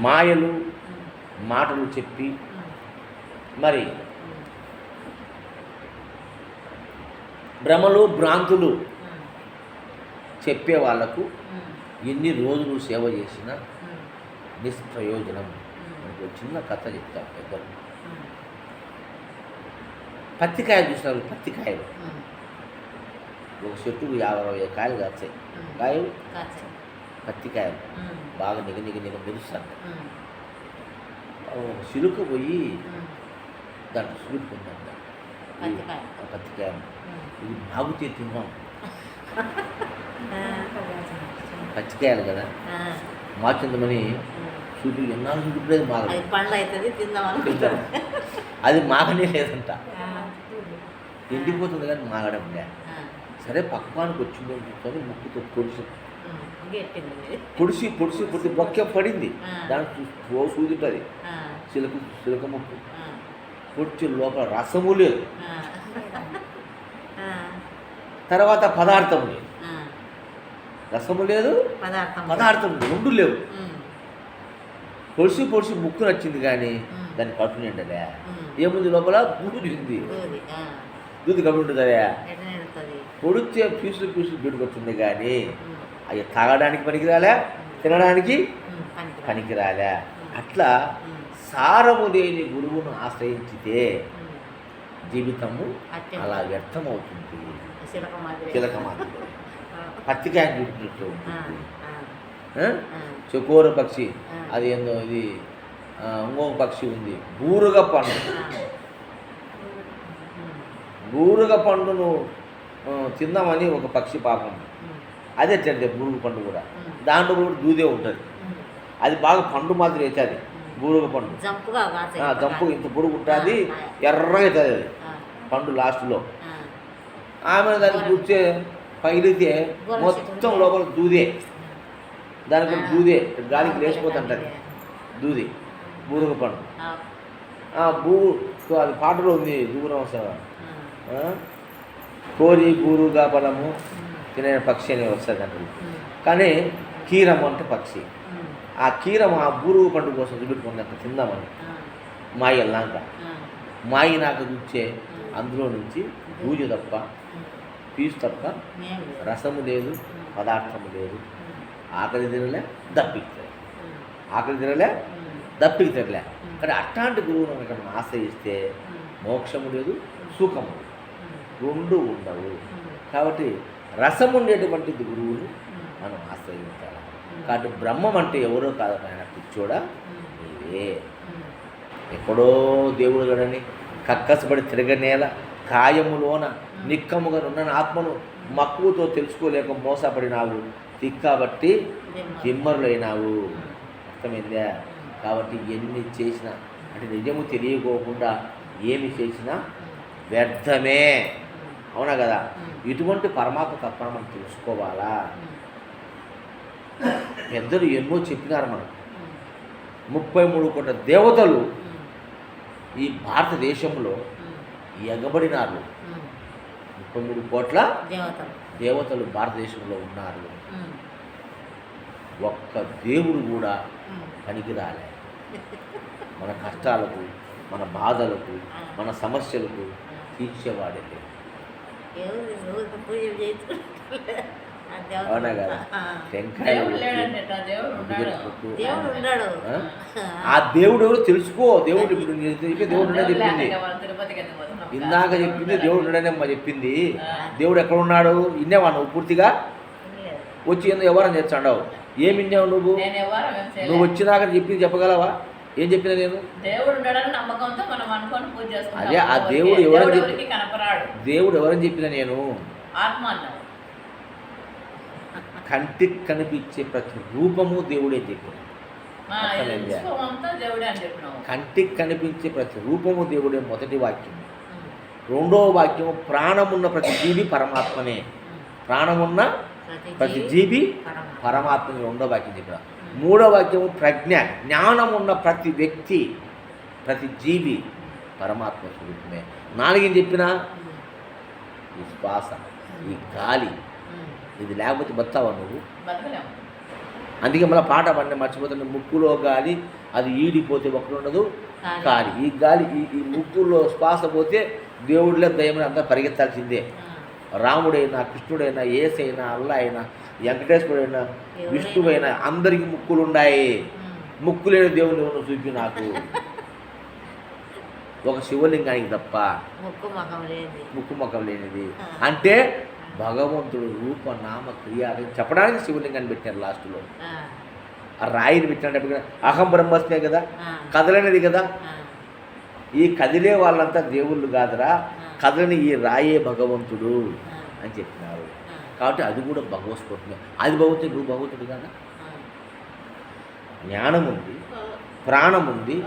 మాయలు మాటలు చెప్పి మరి భ్రమలు భ్రాంతులు చెప్పే వాళ్లకు ఎన్ని రోజులు సేవ చేసినా నిష్ప్రయోజనం. మనకు ఒక చిన్న కథ చెప్తాను. పెద్దలు పత్తికాయలు చూసినారు, పత్తికాయలు ఒక చెట్టుకు 50-60 కాయలు కాస్తాయి. కాయలు పత్తికాయలు బాగా నిగ మెరుస్తాను. సిలుక పోయి దాంట్లో సులుపుకుంటాం. పత్తికాయలు ఇది మాగుతే తిన్నాం. పచ్చికాయలు కదా మాచిందమని చూపి ఎన్నాళ్ళు చూపిలేదు మాగ పండ్లు అవుతుంది తిందాం. అది మాగనే లేదంట, ఎండిపోతుంది కానీ మాగడం లే. సరే పక్వానికి వచ్చింది అని చూసుకొని ముక్కుతో పొడిసి బొక్క పడింది. దానికి సూదుంటుంది, చిలక ముక్కు పొడిచి లోపల రసము లేదు, తర్వాత పదార్థం లేదు. రసము లేదు, పదార్థం రెండు లేవు. పొడిసి ముక్కు నచ్చింది కానీ దాన్ని కట్టు నిండలే. ఏముంది లోపల? దూది ఉంది. దూది కట్టు ఉంటుందా? పొడిచే పీసులు బిడ్డుకొచ్చింది కానీ అవి తాగడానికి పనికిరాలే, తినడానికి పనికిరాలే. అట్లా సారము లేని గురువును ఆశ్రయించితే జీవితము అలా వ్యర్థమవుతుంది. చిలక మాదిరి పత్తికాయ చూపినట్టు ఉంటుంది. చకోర పక్షి అది ఏందో, ఇది ఇంకొక పక్షి ఉంది బూరుగ పండు. బూరుగ పండును తిందామని ఒక పక్షి పాపం అదే తింటే బూరుగ పండు కూడా, దాంట్లో కూడా దూదే ఉంటుంది. అది బాగా పండు మాదిరి అవుతుంది బూరుగ పండు, జంపు ఇంత పొడుగు ఉంటుంది, ఎర్రగా అవుతుంది అది పండు లాస్ట్లో. ఆమె దాన్ని కూర్చే పగిలితే మొత్తం లోపల దూదే, దానికి దూదే గాలికి లేచిపోతుంటుంది దూది. బూరుగ పండు అది పాటలో ఉంది, దూరం కోరి బూరుగా బలము తినే పక్షి అని వస్తుంది అంటే. కానీ కీరము అంటే పక్షి, ఆ కీరం ఆ బూరుగు పండు కోసం చూపెట్టుకున్నాక తిందామని మాయి వెళ్ళాక మాయి నాకు చూచే అందులో నుంచి బూజు తప్ప పీసు తప్ప రసము లేదు, పదార్థము లేదు. ఆకలి తినలే, దప్పికి తినలే, ఆకలి తినలే, దప్పికి తినలే. కానీ అట్లాంటి గురువును మనం ఆశ్రయిస్తే మోక్షము లేదు, సుఖము లేదు, రెండు ఉండవు. కాబట్టి రసం ఉండేటువంటి గురువును మనం ఆశ్రయించాలి. కాబట్టి బ్రహ్మం అంటే ఎవరో కాదు, ఆయన కూర్చోడా నీవే. ఎక్కడో దేవుడు గడని కక్కసపడి తిరగనేల కాయములోన నిక్కముగా ఉన్న ఆత్మను మక్కువతో తెలుసుకోలేక మోసపడినావు, తిక్కాబట్టి దిమ్మరులైనావు. అర్థమైందా? కాబట్టి ఎన్ని చేసినా అంటే నిజము తెలియకోకుండా ఏమి చేసినా వ్యర్థమే. అవునా కదా? ఇటువంటి పరమాత్మ తత్వాన్ని మనం తెలుసుకోవాలా. పెద్దలు ఎన్నో చెప్పినారు మనకు. 33 కోట్ల దేవతలు ఈ భారతదేశంలో ఎగబడినారు. 33 కోట్ల దేవతలు భారతదేశంలో ఉన్నారు. ఒక్క దేవుడు కూడా పనికిరాలే. మన కష్టాలకు, మన బాధలకు, మన సమస్యలకు తీర్చేవాడే. అవునా కదా? టెంకాయలు ఆ దేవుడు ఎవరు తెలుసుకో. దేవుడు ఇప్పుడు దేవుడు ఉండని చెప్పింది, ఇందాక చెప్పింది దేవుడు ఉండనేమ్మా చెప్పింది. దేవుడు ఎక్కడ ఉన్నాడు ఇన్నేవా నువ్వు? పూర్తిగా వచ్చి ఎందుకు ఎవరని చేస్తాడావు? ఏమి ఇన్నావు నువ్వు? నువ్వు వచ్చినాక చెప్పింది చెప్పగలవా? ఏం చెప్పినా నేను? అదే ఆ దేవుడు ఎవరని చెప్పి, దేవుడు ఎవరని చెప్పినా నేను? కంటికి కనిపించే ప్రతి రూపము దేవుడే చెప్పిన. అర్థమైందా? విశ్వం అంతా దేవుడే అని చెప్పినావు. కంటికి కనిపించే ప్రతి రూపము దేవుడే మొదటి వాక్యం. రెండవ వాక్యము ప్రాణమున్న ప్రతి జీవి పరమాత్మనే. ప్రాణమున్న ప్రతి జీవి పరమాత్మని రెండో వాక్యం చెప్పిన. మూడో వాక్యము ప్రజ్ఞ, జ్ఞానమున్న ప్రతి వ్యక్తి ప్రతి జీవి పరమాత్మ స్వరూపమే. నాలుగేం చెప్పిన ఈ శ్వాస, ఈ గాలి, ఇది లేకపోతే బతావా నువ్వు? బతకలేము. అందుకే మళ్ళీ పాట పడిన మర్చిపోతున్న ముక్కులో గాలి అది ఈడిపోతే ఒకటి ఉండదు గాలి. ఈ గాలి ఈ ముక్కులో శ్వాస పోతే దేవుడిలో దయమని అంతా పరిగెత్తాల్సిందే. రాముడైనా కృష్ణుడైనా యేసైనా అల్లా అయినా వెంకటేశ్వరుడైనా విష్ణువైనా అందరికీ ముక్కులు ఉన్నాయి. ముక్కు లేని దేవుని ఎవరు చూపి నాకు. ఒక శివలింగానికి తప్ప ముక్కు ముఖం లేనిది. అంటే భగవంతుడు రూప నామ క్రియ చెప్పడానికి శివలింగాన్ని పెట్టారు లాస్ట్లో. ఆ రాయిని పెట్టినప్పుడు అహం బ్రహ్మస్మే కదా, కదలనేది కదా. ఈ కదిలే వాళ్ళంతా దేవుళ్ళు కాదురా, కదలని ఈ రాయే భగవంతుడు అని చెప్పినారు. కాబట్టి అది కూడా భగవత్స్వరూపమే. అది భగవంతుడు, నువ్వు భగవంతుడు కదా. జ్ఞానం ఉంది, ప్రాణం ఉంది,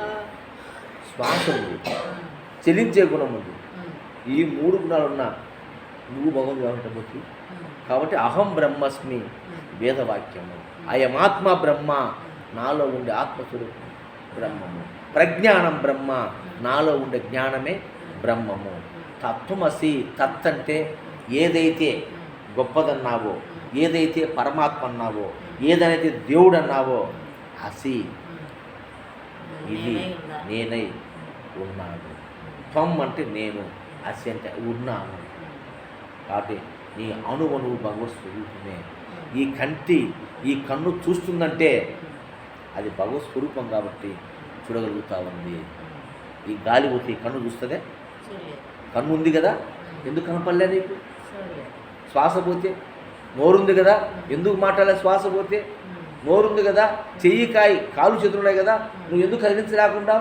శ్వాస ఉంది, చెలించే గుణం ఉంది. ఈ మూడు గుణాలు ఉన్నా నువ్వు భగవంతుడు కాబట్టి. కాబట్టి అహం బ్రహ్మస్మి వేదవాక్యము. అయమాత్మ బ్రహ్మ, నాలో ఉండే ఆత్మస్వరూపం బ్రహ్మము. ప్రజ్ఞానం బ్రహ్మ, నాలో ఉండే జ్ఞానమే బ్రహ్మము. తత్వమసి, తత్ అంటే ఏదైతే గొప్పదన్నావో, ఏదైతే పరమాత్మ అన్నావో, ఏదైతే దేవుడు అన్నావో, అసి ఇది నేనై ఉన్నాను. త్వం అంటే నేను, అసి అంటే ఉన్నాను. కాబట్టి నీ అణువణువు భగవత్ స్వరూపమే. ఈ కన్ను చూస్తుందంటే అది భగవత్ స్వరూపం కాబట్టి చూడగలుగుతా ఉంది. ఈ గాలి పోతే ఈ కన్ను చూస్తుందే? కన్ను ఉంది కదా, ఎందుకు కనపడలే నీకు? శ్వాస పోతే నోరుంది కదా, ఎందుకు మాట్లాడలే? శ్వాస పోతే నోరుంది కదా, చెయ్యి కాలు చేతులు ఉన్నాయి కదా, నువ్వు ఎందుకు కదిలించలేకుండా?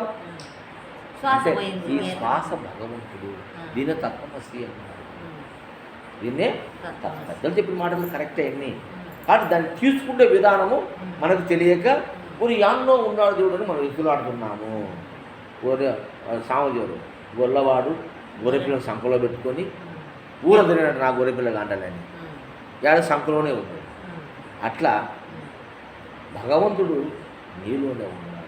అంటే ఈ శ్వాస భగవంతుడు. దీనే తత్వమసి అన్నారు. దీన్నే పెద్దలు చెప్పిన మాటలు కరెక్టే అన్నీ. కాబట్టి దాన్ని తీసుకునే విధానము మనకు తెలియక ఊరి యాన్నో ఉన్నాడు దేవుడు అని మనం ఎత్తులాడుతున్నాము. సామదేవుడు గొల్లవాడు గొర్రెపిల్లని సంఖలో పెట్టుకొని ఊర తిరిగినట్టు నా గొర్రెపిల్ల గంటలని ఏడాది సంఖలోనే ఉంది. అట్లా భగవంతుడు నీలోనే ఉన్నాడు.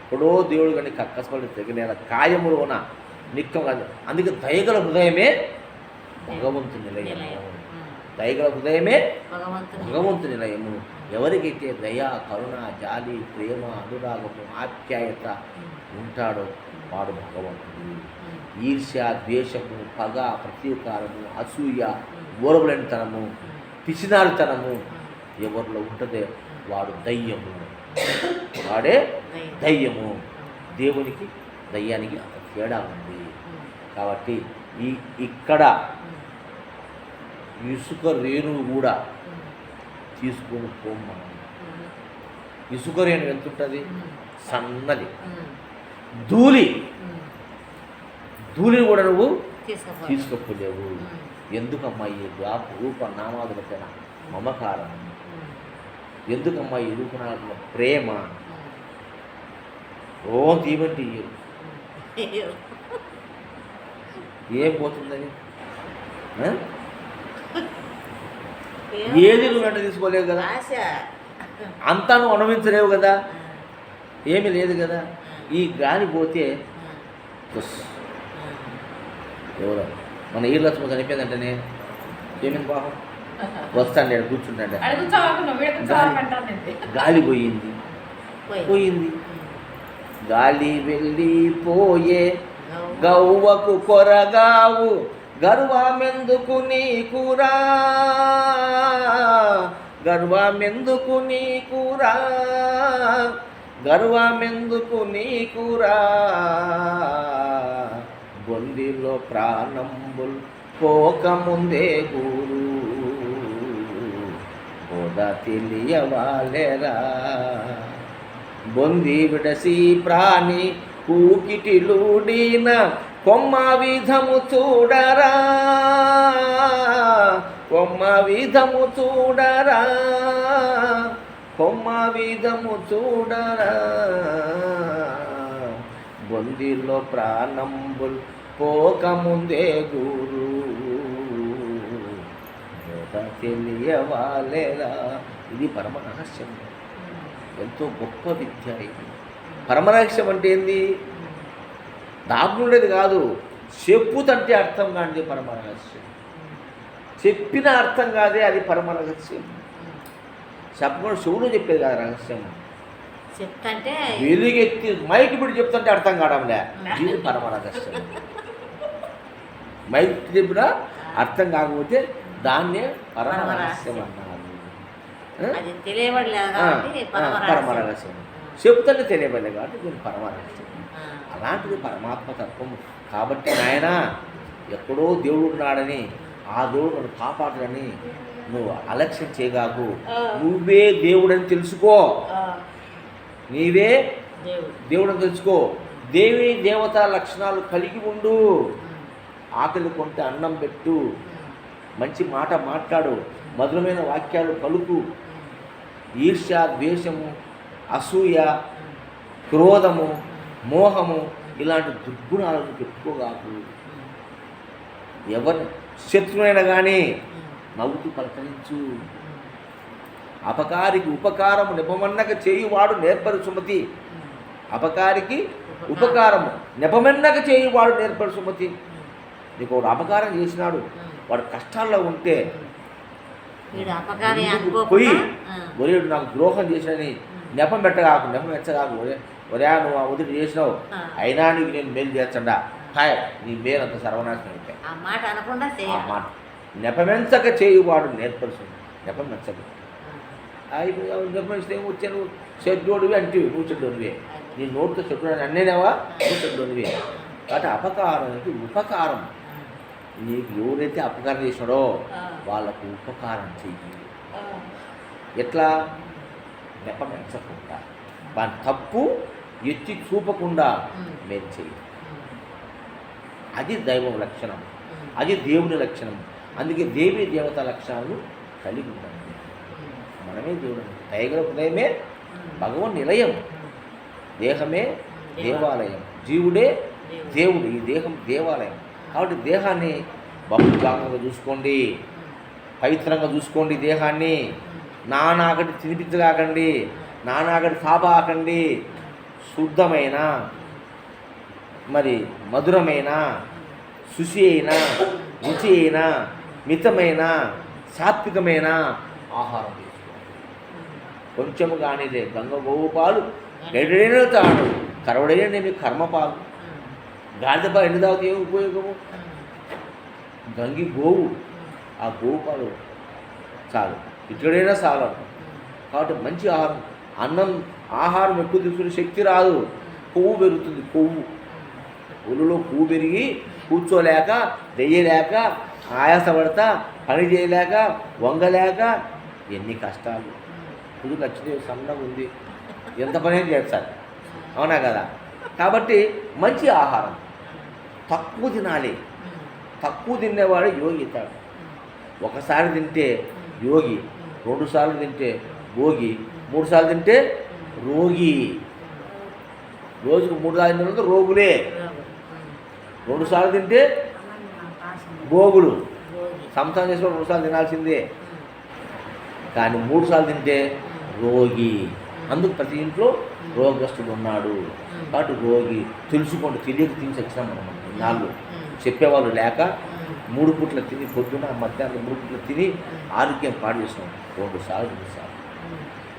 ఎప్పుడో దేవుడు కానీ కక్కసపడి తెగిన కాయములోన నిత్యం కాదు. అందుకే దయగల హృదయమే భగవంతు నిలయము. దయగల హృదయమే భగవంతు నిలయము. ఎవరికైతే దయ, కరుణ, జాలి, ప్రేమ, అనురాగము, ఆప్యాయత ఉంటాడో వాడు భగవంతుడు. ఈర్ష్య, ద్వేషము, పగ, ప్రతీకారము, అసూయ, ఓర్వలేనితనము, పిసినారితనము ఎవరిలో ఉంటుందే వాడు దయ్యము. వాడే దయ్యము. దేవునికి దయ్యానికి అంత తేడా ఉంది. కాబట్టి ఇక్కడ ఇసుక రేణువు కూడా తీసుకొని పోమ్మా. ఇసుక రేణు ఎంత ఉంటుంది? సన్నది. ధూళిని కూడా నువ్వు తీసుకోలేవు. ఎందుకమ్మా ఈ రూప నామాదులపైన మమకారం? ఎందుకమ్మా ఈ రూపనామ ప్రేమ? తీవంటి ఏం పోతుందని? ఏది నువ్వు వెంట తీసుకోలేవు కదా, అంతా నువ్వు అనుభవించలేవు కదా, ఏమీ లేదు కదా. ఈ గాలి పోతే ఎవరో మన ఈ లక్ష్మ చనిపోయిందంటేనే ఏమైంది పాపం, వస్తాండి ఇక్కడ కూర్చుంటాండి, గాలి పోయింది. గాలి వెళ్ళిపోయే గవ్వకు కొరగావు గర్వమెందుకు నీకురా, గర్వమెందుకు నీకురా, గర్వమెందుకు నీకురా, బొందిలో ప్రాణంబుల్ పోకముందే గురు బోధ తెలియవాలెరా, బొంది విడసి ప్రాణి కూకిటిలుడిన కొమ్మ విధము చూడరా, కొమ్మ విధము చూడరా, కొమ్మ విధము చూడరా బొందిలో ప్రాణంబుల్ పోకముందే గురు తెలియవాలేరా. ఇది పరమ రహస్యం, ఎంతో గొప్ప విద్య ఇది. పరమ రహస్యం అంటే ఏంది? దాగుండేది కాదు, చెప్పుతంటే అర్థం కానిది పరమ రహస్యం. చెప్పిన అర్థం కాదే అది పరమ రహస్యం. చెప్పకుండా చెవులు చెప్పేది కాదు రహస్యం. చెప్తంటే వెలుగెత్తి మైకి పెట్టి చెప్తుంటే అర్థం కావడంలే, ఇది పరమ రహస్యం. మైకి చెప్పినా అర్థం కాకపోతే దాన్నే పరమ రహస్యం అన్నారు. అది తెలియబడలేదు కాబట్టి పరమ రహస్యం. చెప్తుంటే తెలియబడలేదు కాబట్టి దీన్ని పరమ రహస్యం. అలాంటిది పరమాత్మ తత్వము. కాబట్టి నాయన ఎక్కడో దేవుడు ఉన్నాడని, ఆ దేవుడు నన్ను కాపాడని నువ్వు అలక్ష్యం చేయగాకు. నువ్వే దేవుడని తెలుసుకో, నీవే దేవుడని తెలుసుకో. దేవి దేవతా లక్షణాలు కలిగి ఉండు. ఆకలి కొంటే అన్నం పెట్టు, మంచి మాట మాట్లాడు, మధురమైన వాక్యాలు పలుకు. ఈర్ష్య, ద్వేషము, అసూయ, క్రోధము, మోహము ఇలాంటి దుర్గుణాలను పెట్టుకోగాకు. ఎవరి శత్రువైనా కానీ నవ్వుతూ పలకరించు. అపకారికి ఉపకారము నెపమన్నక చేయువాడు నేర్పరు సుమతి. అపకారికి ఉపకారము నెపమన్నక చేయువాడు నేర్పరు సుమతి. నీకు వాడు అపకారం చేసినాడు, వాడు కష్టాల్లో ఉంటే పోయి ఒరేడు నాకు ద్రోహం చేసినని నెపం పెట్టగాకు, నెపం ఎచ్చగాకు. ఒరే నువ్వు ఆ ఒదిటి చేసినావు, అయినా నీకు నేను మేలు చేర్చండా, హాయ్ నీ మేలు అంత సర్వనాశనం అయిపోయి. ఆ మాట అనకుండా ఆ మాట నెపమెంచక చేయువాడు నేర్పరుస్తుంది. నెపం మెచ్చక నెపం ఇస్తే వచ్చాను చెడ్డోడివి అంటివి, నువ్వు చెడ్డోనివే. నీ నోటితో చెడ్డోడు అన్నేనేవా, నువ్వు చెడ్డోనివే. కాబట్టి అపకారానికి ఉపకారం. నీకు ఎవరైతే అపకారం చేసినాడో వాళ్ళకు ఉపకారం చెయ్యి. ఎట్లా? నెపమెంచకుండా, వాని తప్పు ఎత్తి చూపకుండా మేలు చెయ్యి. అది దైవం లక్షణం, అది దేవుని లక్షణం. అందుకే దేవీ దేవత లక్షణాలు కలిగి ఉండాలి. మనమే దేవుడు. దయగల హృదయమే భగవన్ నిలయం, దేహమే దేవాలయం, జీవుడే దేవుడు. ఈ దేహం దేవాలయం. కాబట్టి దేహాన్ని బహుభాగంగా చూసుకోండి, పవిత్రంగా చూసుకోండి. దేహాన్ని నానాగటి తినిపించగాకండి, నానాగటి తాపాకండి. శుద్ధమైన, మరి మధురమైన, శుచి అయిన, రుచి అయిన, మితమైన, సాత్వికమైన ఆహారం తీసుకోవాలి. కొంచెము కానిదే గంగ గోవు పాలు గడిడైన తాడు, కరవడైన మీ కర్మపాలు. గాడిద పాలు ఎన్ని తాగితే ఏమి ఉపయోగము? గంగి గోవు, ఆ గోవు పాలు చాలు, ఇక్కడైనా చాలు. కాబట్టి మంచి ఆహారం. అన్నం ఆహారం ఎక్కువ తీసుకునే శక్తి రాదు, కొవ్వు పెరుగుతుంది. కొవ్వు ఒళ్ళులో కొవ్వు పెరిగి కూర్చోలేక, దెయ్యలేక, ఆయాసపడతా, పని చేయలేక, వంగలేక ఎన్ని కష్టాలు. ఇప్పుడు లక్ష్మీదేవి సన్నగా ఉంది, ఎంత పని చేస్తారు, అవునా కదా? కాబట్టి మంచి ఆహారం తక్కువ తినాలి. తక్కువ తినేవాడు యోగి అవుతాడు. ఒకసారి తింటే యోగి, 2 సార్లు తింటే భోగి, 3 సార్లు తింటే రోగి. రోజుకు 3 సార్లు తింటే రోగులే. 2 సార్లు తింటే భోగులు. సంసారం చేసుకొని 2 సార్లు తినాల్సిందే, కానీ 3 సార్లు తింటే రోగి. అందుకు ప్రతి ఇంట్లో రోగస్తుడు ఉన్నాడు. కాబట్టి రోగి. తెలుసుకోండి, తెలియక తిని చచ్చాం మనం. నాళ్ళు చెప్పేవాళ్ళు లేక 3 పూట్ల తిని, పొద్దున మధ్యాహ్నం 3 పూట్ల తిని ఆరోగ్యం పాడు చేసినాం. 2 సార్లు 3 సార్లు.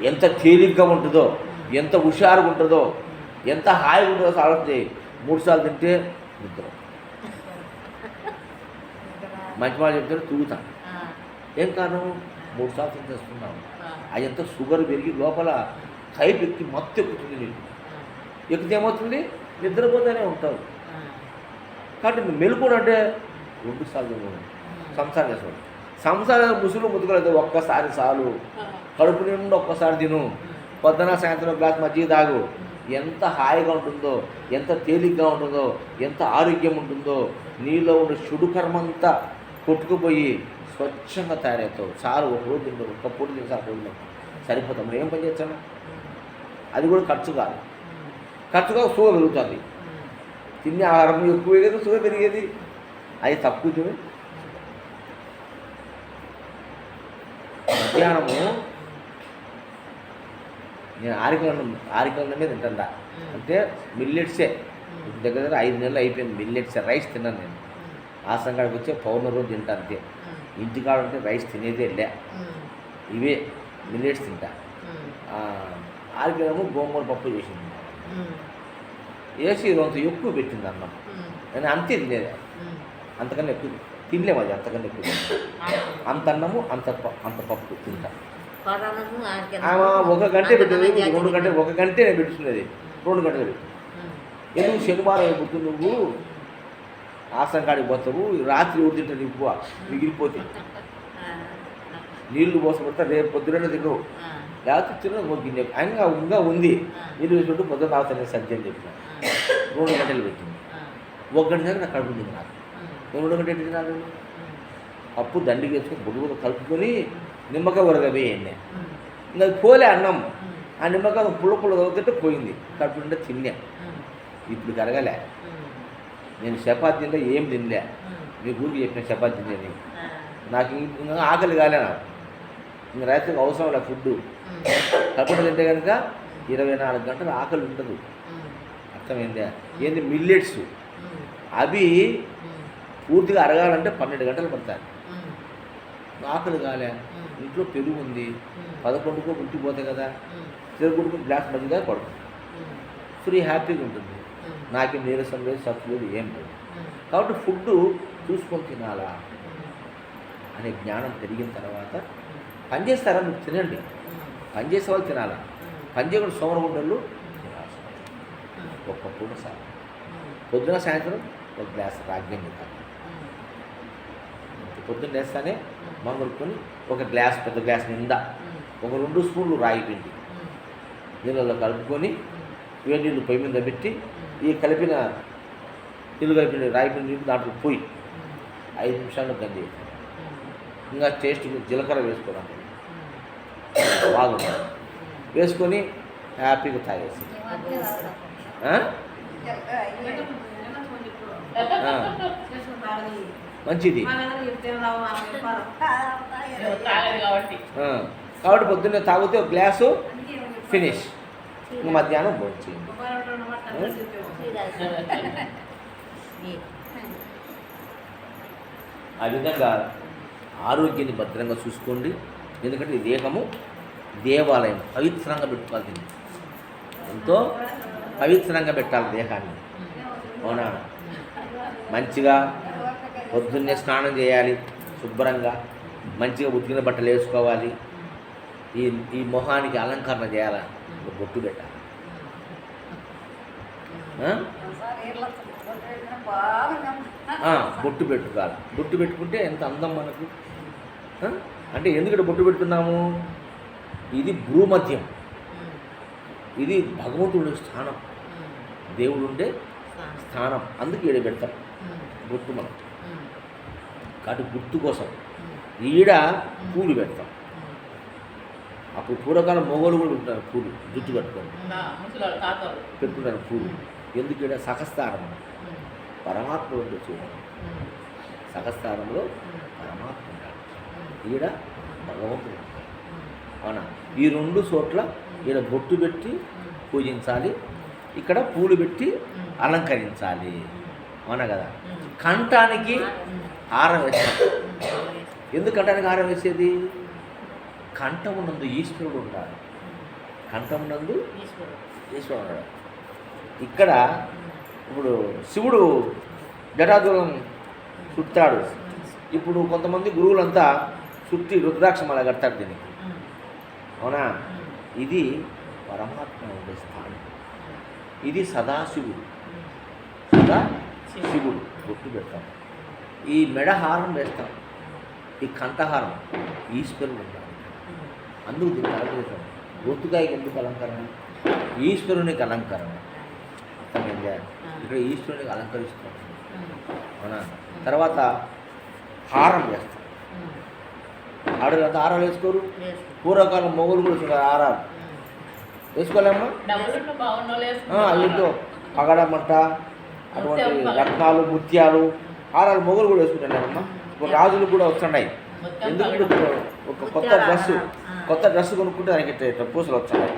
ఎంత తేలిగ్గా ఉంటుందో, ఎంత హుషారుగా ఉంటుందో, ఎంత హాయిగా ఉంటుందో ఆలోచన చేయి. 3 సార్లు తింటే నిద్ర. మంచి మాట చెప్తే తూగుతాం. ఏం కారణం? 3 సార్లు తింటేస్తున్నాం. అది ఎంత షుగర్ పెరిగి లోపల కైపు ఎక్కి మత్తు ఎక్కుతుంది. నీకు ఎక్కితే ఏమవుతుంది? నిద్రపోతూనే ఉంటావు. కాబట్టి నువ్వు మెలుకోడు అంటే 2 సార్లు సంసారం చేసుకోండి. సంసారం ముసులు ముతుకలేదు, ఒక్కసారి చాలు. కడుపు నిండా ఒక్కసారి తిను. పొద్దున సాయంత్రం గ్లాస్ మజ్జిగ తాగు. ఎంత హాయిగా ఉంటుందో, ఎంత తేలిగ్గా ఉంటుందో, ఎంత ఆరోగ్యం ఉంటుందో. నీలో ఉన్న చెడు కర్మంతా కొట్టుకుపోయి స్వచ్ఛంగా తయారవుతావు. చాలు. ఒక రోజు తింటావు, ఒక్క పూట తిని సార్ రోజులు సరిపోతాం. మనం ఏం పని చేస్తాము? అది కూడా ఖర్చు కాదు. ఖర్చుగా సుగ పెరుగుతుంది. తినే ఆహారం ఎక్కువ కదా సుగ పెరిగేది. అది తక్కువ. మధ్యాహ్నము నేను ఆరికలన్నమే తింటా. అంటే మిల్లెట్సే దగ్గర 5 నెలలు అయిపోయింది. మిల్లెట్సే రైస్ తిన్నాను నేను. ఆసంగాడికి వచ్చే పౌర్ణమి రోజు తింటా అంతే. ఇంటికాడ ఉంటే రైస్ తినేదే లే. ఇవే మిల్లెట్స్ తింటా. ఆరికలేమో గోంగూర పప్పు చేసింది. వేసి రోజు ఎక్కువ పెట్టింది అన్నం. నేను అంతే తినేది. అంతకన్నా ఎక్కువ తినలేము. అది అంతకన్నా ఎక్కువ అంత అన్నము అంత పప్పు తింటా. ఆమె 1 గంట పెట్టేది, 2 గంటలు. 1 గంటే నేను పెట్టుకునేది, 2 గంటలు పెట్టి. ఎందుకు శనివారం అయిపోతుంది, నువ్వు ఆసం కాడికి పోతావు, రాత్రి ఊరు తింటాను ఎక్కువ మిగిలిపోతే నీళ్లు పోసపడితే రేపు పొద్దున తినవు. లేకపోతే తిన్న గిన్నె ఇంకా ఉంది నీళ్ళు వేసుకుంటూ పొద్దున తాగుతాను సజ్జ అని చెప్పిన. 2 గంటలు పెట్టింది. 1 గంట దాకా నాకు కడుపు తింది. నాకు 2 గంటలు తిన్నాను. పప్పు దండికి వేసుకొని బొడుగులు కలుపుకొని నిమ్మకాయ ఉరగబోయేయండి. ఇంకా పోలే అన్నం. ఆ నిమ్మకాయ పుల్ల తగ్గుతుంటే పోయింది. కడుపు నిండా తిన్నా. ఇప్పుడు కరగలే. నేను చపాతీ తింటే ఏం తినలే. మీ ఊరికి చెప్పిన చపాతీ తినేది. నాకు ఇంకా ఆకలి కాలే. నాకు ఇంక రైతులకు అవసరం లే ఫుడ్. కడుపు తింటే కనుక 24 గంటలు ఆకలి ఉండదు. అర్థమైందా? ఏంది మిల్లెట్స్ అవి పూర్తిగా అరగాలంటే 12 గంటలు పడతాయి. ఆకలి కాలే. ఇంట్లో పెరుగు ఉంది. 11కో గుర్తిపోతాయి కదా. తిరుగుడుకు గ్లాస్ మధ్యగా పడుతుంది. ఫ్రీ హ్యాపీగా ఉంటుంది. నాకేం నీరసం లేదు, సత్తు లేదు, ఏం లేదు. కాబట్టి ఫుడ్ చూసుకొని తినాలా అనే జ్ఞానం పెరిగిన తర్వాత పనిచేస్తారా మీరు తినండి. పనిచేసే వాళ్ళు తినాలా. పనిచేయకుండా సోమరగుండలు తినాల్సి ఒక్క పూట సార్. పొద్దున సాయంత్రం 1 గ్లాస్ రాగ్యం తింటాను. పొద్దున్న వేస్తానే మంగళకొని 1 గ్లాస్, పెద్ద గ్లాస్ నిండా 2 స్పూన్లు రాగి పిండి నీళ్ళలో కలుపుకొని వేడి నీళ్ళు పొయ్యి మీద పెట్టి ఈ కలిపిన రాగి పిండి దాంట్లో పోయి 5 నిమిషాల్లో గంజి. ఇంకా టేస్ట్ జీలకర్ర వేసుకోవడం బాగుంటుంది. వేసుకొని హ్యాపీగా తాగేసి మంచిది. కాబట్టి పొద్దున్నే తాగితే 1 గ్లాసు ఫినిష్. ఇంకా మధ్యాహ్నం భోంచేయండి. ఆ విధంగా ఆరోగ్యాన్ని భద్రంగా చూసుకోండి. ఎందుకంటే ఈ దేహము దేవాలయం. పవిత్రంగా పెట్టుకోవాలి. ఎంతో పవిత్రంగా పెట్టాలి దేహాన్ని. అవునా? మంచిగా పొద్దున్నే స్నానం చేయాలి. శుభ్రంగా మంచిగా ఉతికిన బట్టలు వేసుకోవాలి. ఈ మొహానికి అలంకరణ చేయాలి. బొట్టు పెట్టాలి. బొట్టు పెట్టుకోవాలి. బొట్టు పెట్టుకుంటే ఎంత అందం మనకు. అంటే ఎందుకంటే బొట్టు పెడుతున్నాము? ఇది భూమధ్యం. ఇది భగవంతుడి స్థానం, దేవుడు ఉండే స్థానం. అందుకు ఈడ పెడతాం బొట్టు మనం. కాబట్టి గుర్తు కోసం ఈడ పూలు పెడతాం. అప్పుడు పూర్వకాలం మొగోళ్ళు కూడా ఉంటారు పూలు జుట్టు కట్టుకొని పెట్టుకుంటారు పూలు. ఎందుకు ఈడ సహస్రారం పరమాత్మ ఉండే చూడండి. సహస్రారంలో పరమాత్మ ఉంటాడు, ఈడ భగవంతుడు. అవునా? ఈ 2 చోట్ల ఈడ బొట్టు పెట్టి పూజించాలి, ఇక్కడ పూలు పెట్టి అలంకరించాలి. అవునా కదా? కంఠానికి హారం వేస్తాం. ఎందుకు కంఠానికి హారం వేసేది? కంఠమునందు ఈశ్వరుడు ఉంటాడు. కంఠమునందు ఈశ్వరుడు ఉన్నాడు. ఇక్కడ ఇప్పుడు శివుడు జటాజూలం చుట్టాడు. ఇప్పుడు కొంతమంది గురువులంతా చుట్టి రుద్రాక్షమాల కడతాడు దీనికి. అవునా? ఇది పరమాత్మ ఉండే స్థానం. ఇది సదాశివుడు. సదాశివుడు బొట్టు పెడతాం. ఈ మెడహారం వేస్తాం. ఈ కంఠహారం ఈశ్వరుడు ఉంటాడు. అందుకు దీన్ని అలంకరిస్తాం. బొత్తుకాయకి ఎందుకు అలంకరణ? ఈశ్వరునికి అలంకరణ. అర్థమైందా? ఇక్కడ ఈశ్వరునికి అలంకరిస్తాం. అవునా? తర్వాత హారం వేస్తాం. ఆడవాళ్ళు అంతా హారాలు వేసుకోరు. పూర్వకాలం మొగులు కూడా వేసుకున్నారు హారాలు. వేసుకోలేమ్మా? డబ్బులున్న బాగున్నోళ్ళు వేసుకుంటారు. ఏంటో పగడమంట, అటువంటి రత్నాలు, ముత్యాలు, హారాలు మొగులు కూడా వేసుకుంటున్నారమ్మా. ఇప్పుడు రాజులు కూడా వస్తున్నాయి. మొత్తం ఎందుకంటే ఒక కొత్త డ్రెస్ కొనుక్కుంటే దానికి ఇట్లా పూసలు వస్తున్నాయి.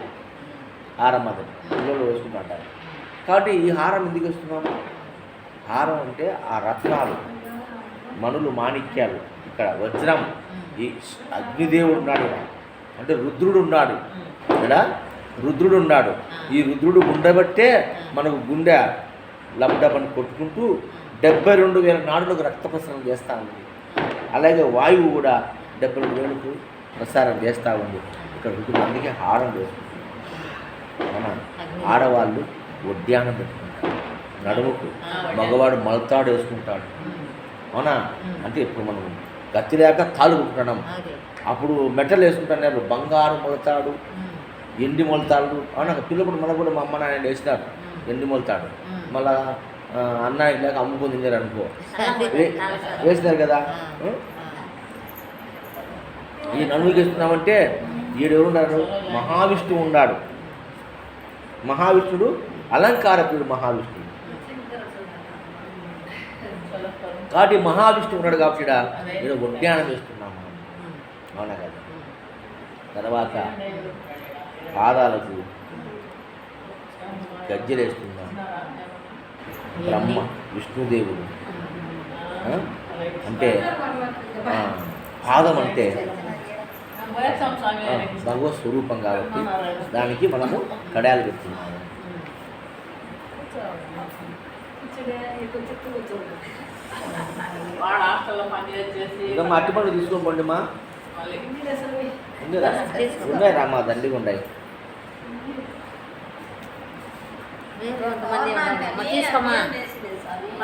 హారం అది పిల్లలు వేసుకుంటుంటారు. కాబట్టి ఈ హారం ఎందుకు వేస్తున్నాము? హారం అంటే ఆ రత్నాలు, మణులు, మాణిక్యాలు, ఇక్కడ వజ్రం, ఈ అగ్నిదేవుడు ఉన్నాడు, అంటే రుద్రుడు ఉన్నాడు, ఇక్కడ రుద్రుడు ఉన్నాడు. ఈ రుద్రుడు ఉండబట్టే మనకు గుండె లబ్డబని కొట్టుకుంటూ 72,000 నాడులకు రక్త ప్రసరణ చేస్తూ ఉంది. అలాగే వాయువు కూడా 72,000కు ప్రసారం చేస్తూ ఉంది. ఇక్కడ రుద్రుడు అందుకే హారం వేసుకుంటారు. మన ఆడవాళ్ళు ఉద్యానం పెట్టుకుంటారు నడుముకు, మగవాడు మొలతాడు వేసుకుంటాడు. అవునా? అంటే ఇప్పుడు మనం గతి లేక తాళ్ళు కుట్టుకుంటున్నాం. అప్పుడు మెటల్ వేసుకుంటున్నారు, బంగారు మొలతాడు, ఎండి మొలతాడు. అవునా? పిల్లప్పుడు మనకు కూడా మా అమ్మ నాయన వేసినారు ఎండి మొలతాడు. మళ్ళా అన్న ఇలాగ అమ్ముకొని తిన్నారు అనుకో, వేసినారు కదా. ఈ నడుముకి వేస్తున్నామంటే ఈడెవరు ఉన్నారు? మహావిష్ణువు ఉన్నాడు. మహావిష్ణుడు అలంకారకుడు. మహావిష్ణుడు కాబట్టి మహావిష్ణువు ఉన్నాడు కాబట్టి ఇక్కడ ఉద్యానం వేస్తున్నాము. అవునా కదా? తర్వాత పాదాలకు గజ్జెలేస్తున్నాం. బ్రహ్మ విష్ణుదేవుడు అంటే పాదం అంటే భగవత్ స్వరూపం కాబట్టి దానికి మనము కడాయాలు పెడుతున్నాము. ఇంకా మా అట్టి పండు తీసుకోండి మా. ఉన్నాయి రా, మా దండిగా ఉన్నాయి. తీసుకోమా.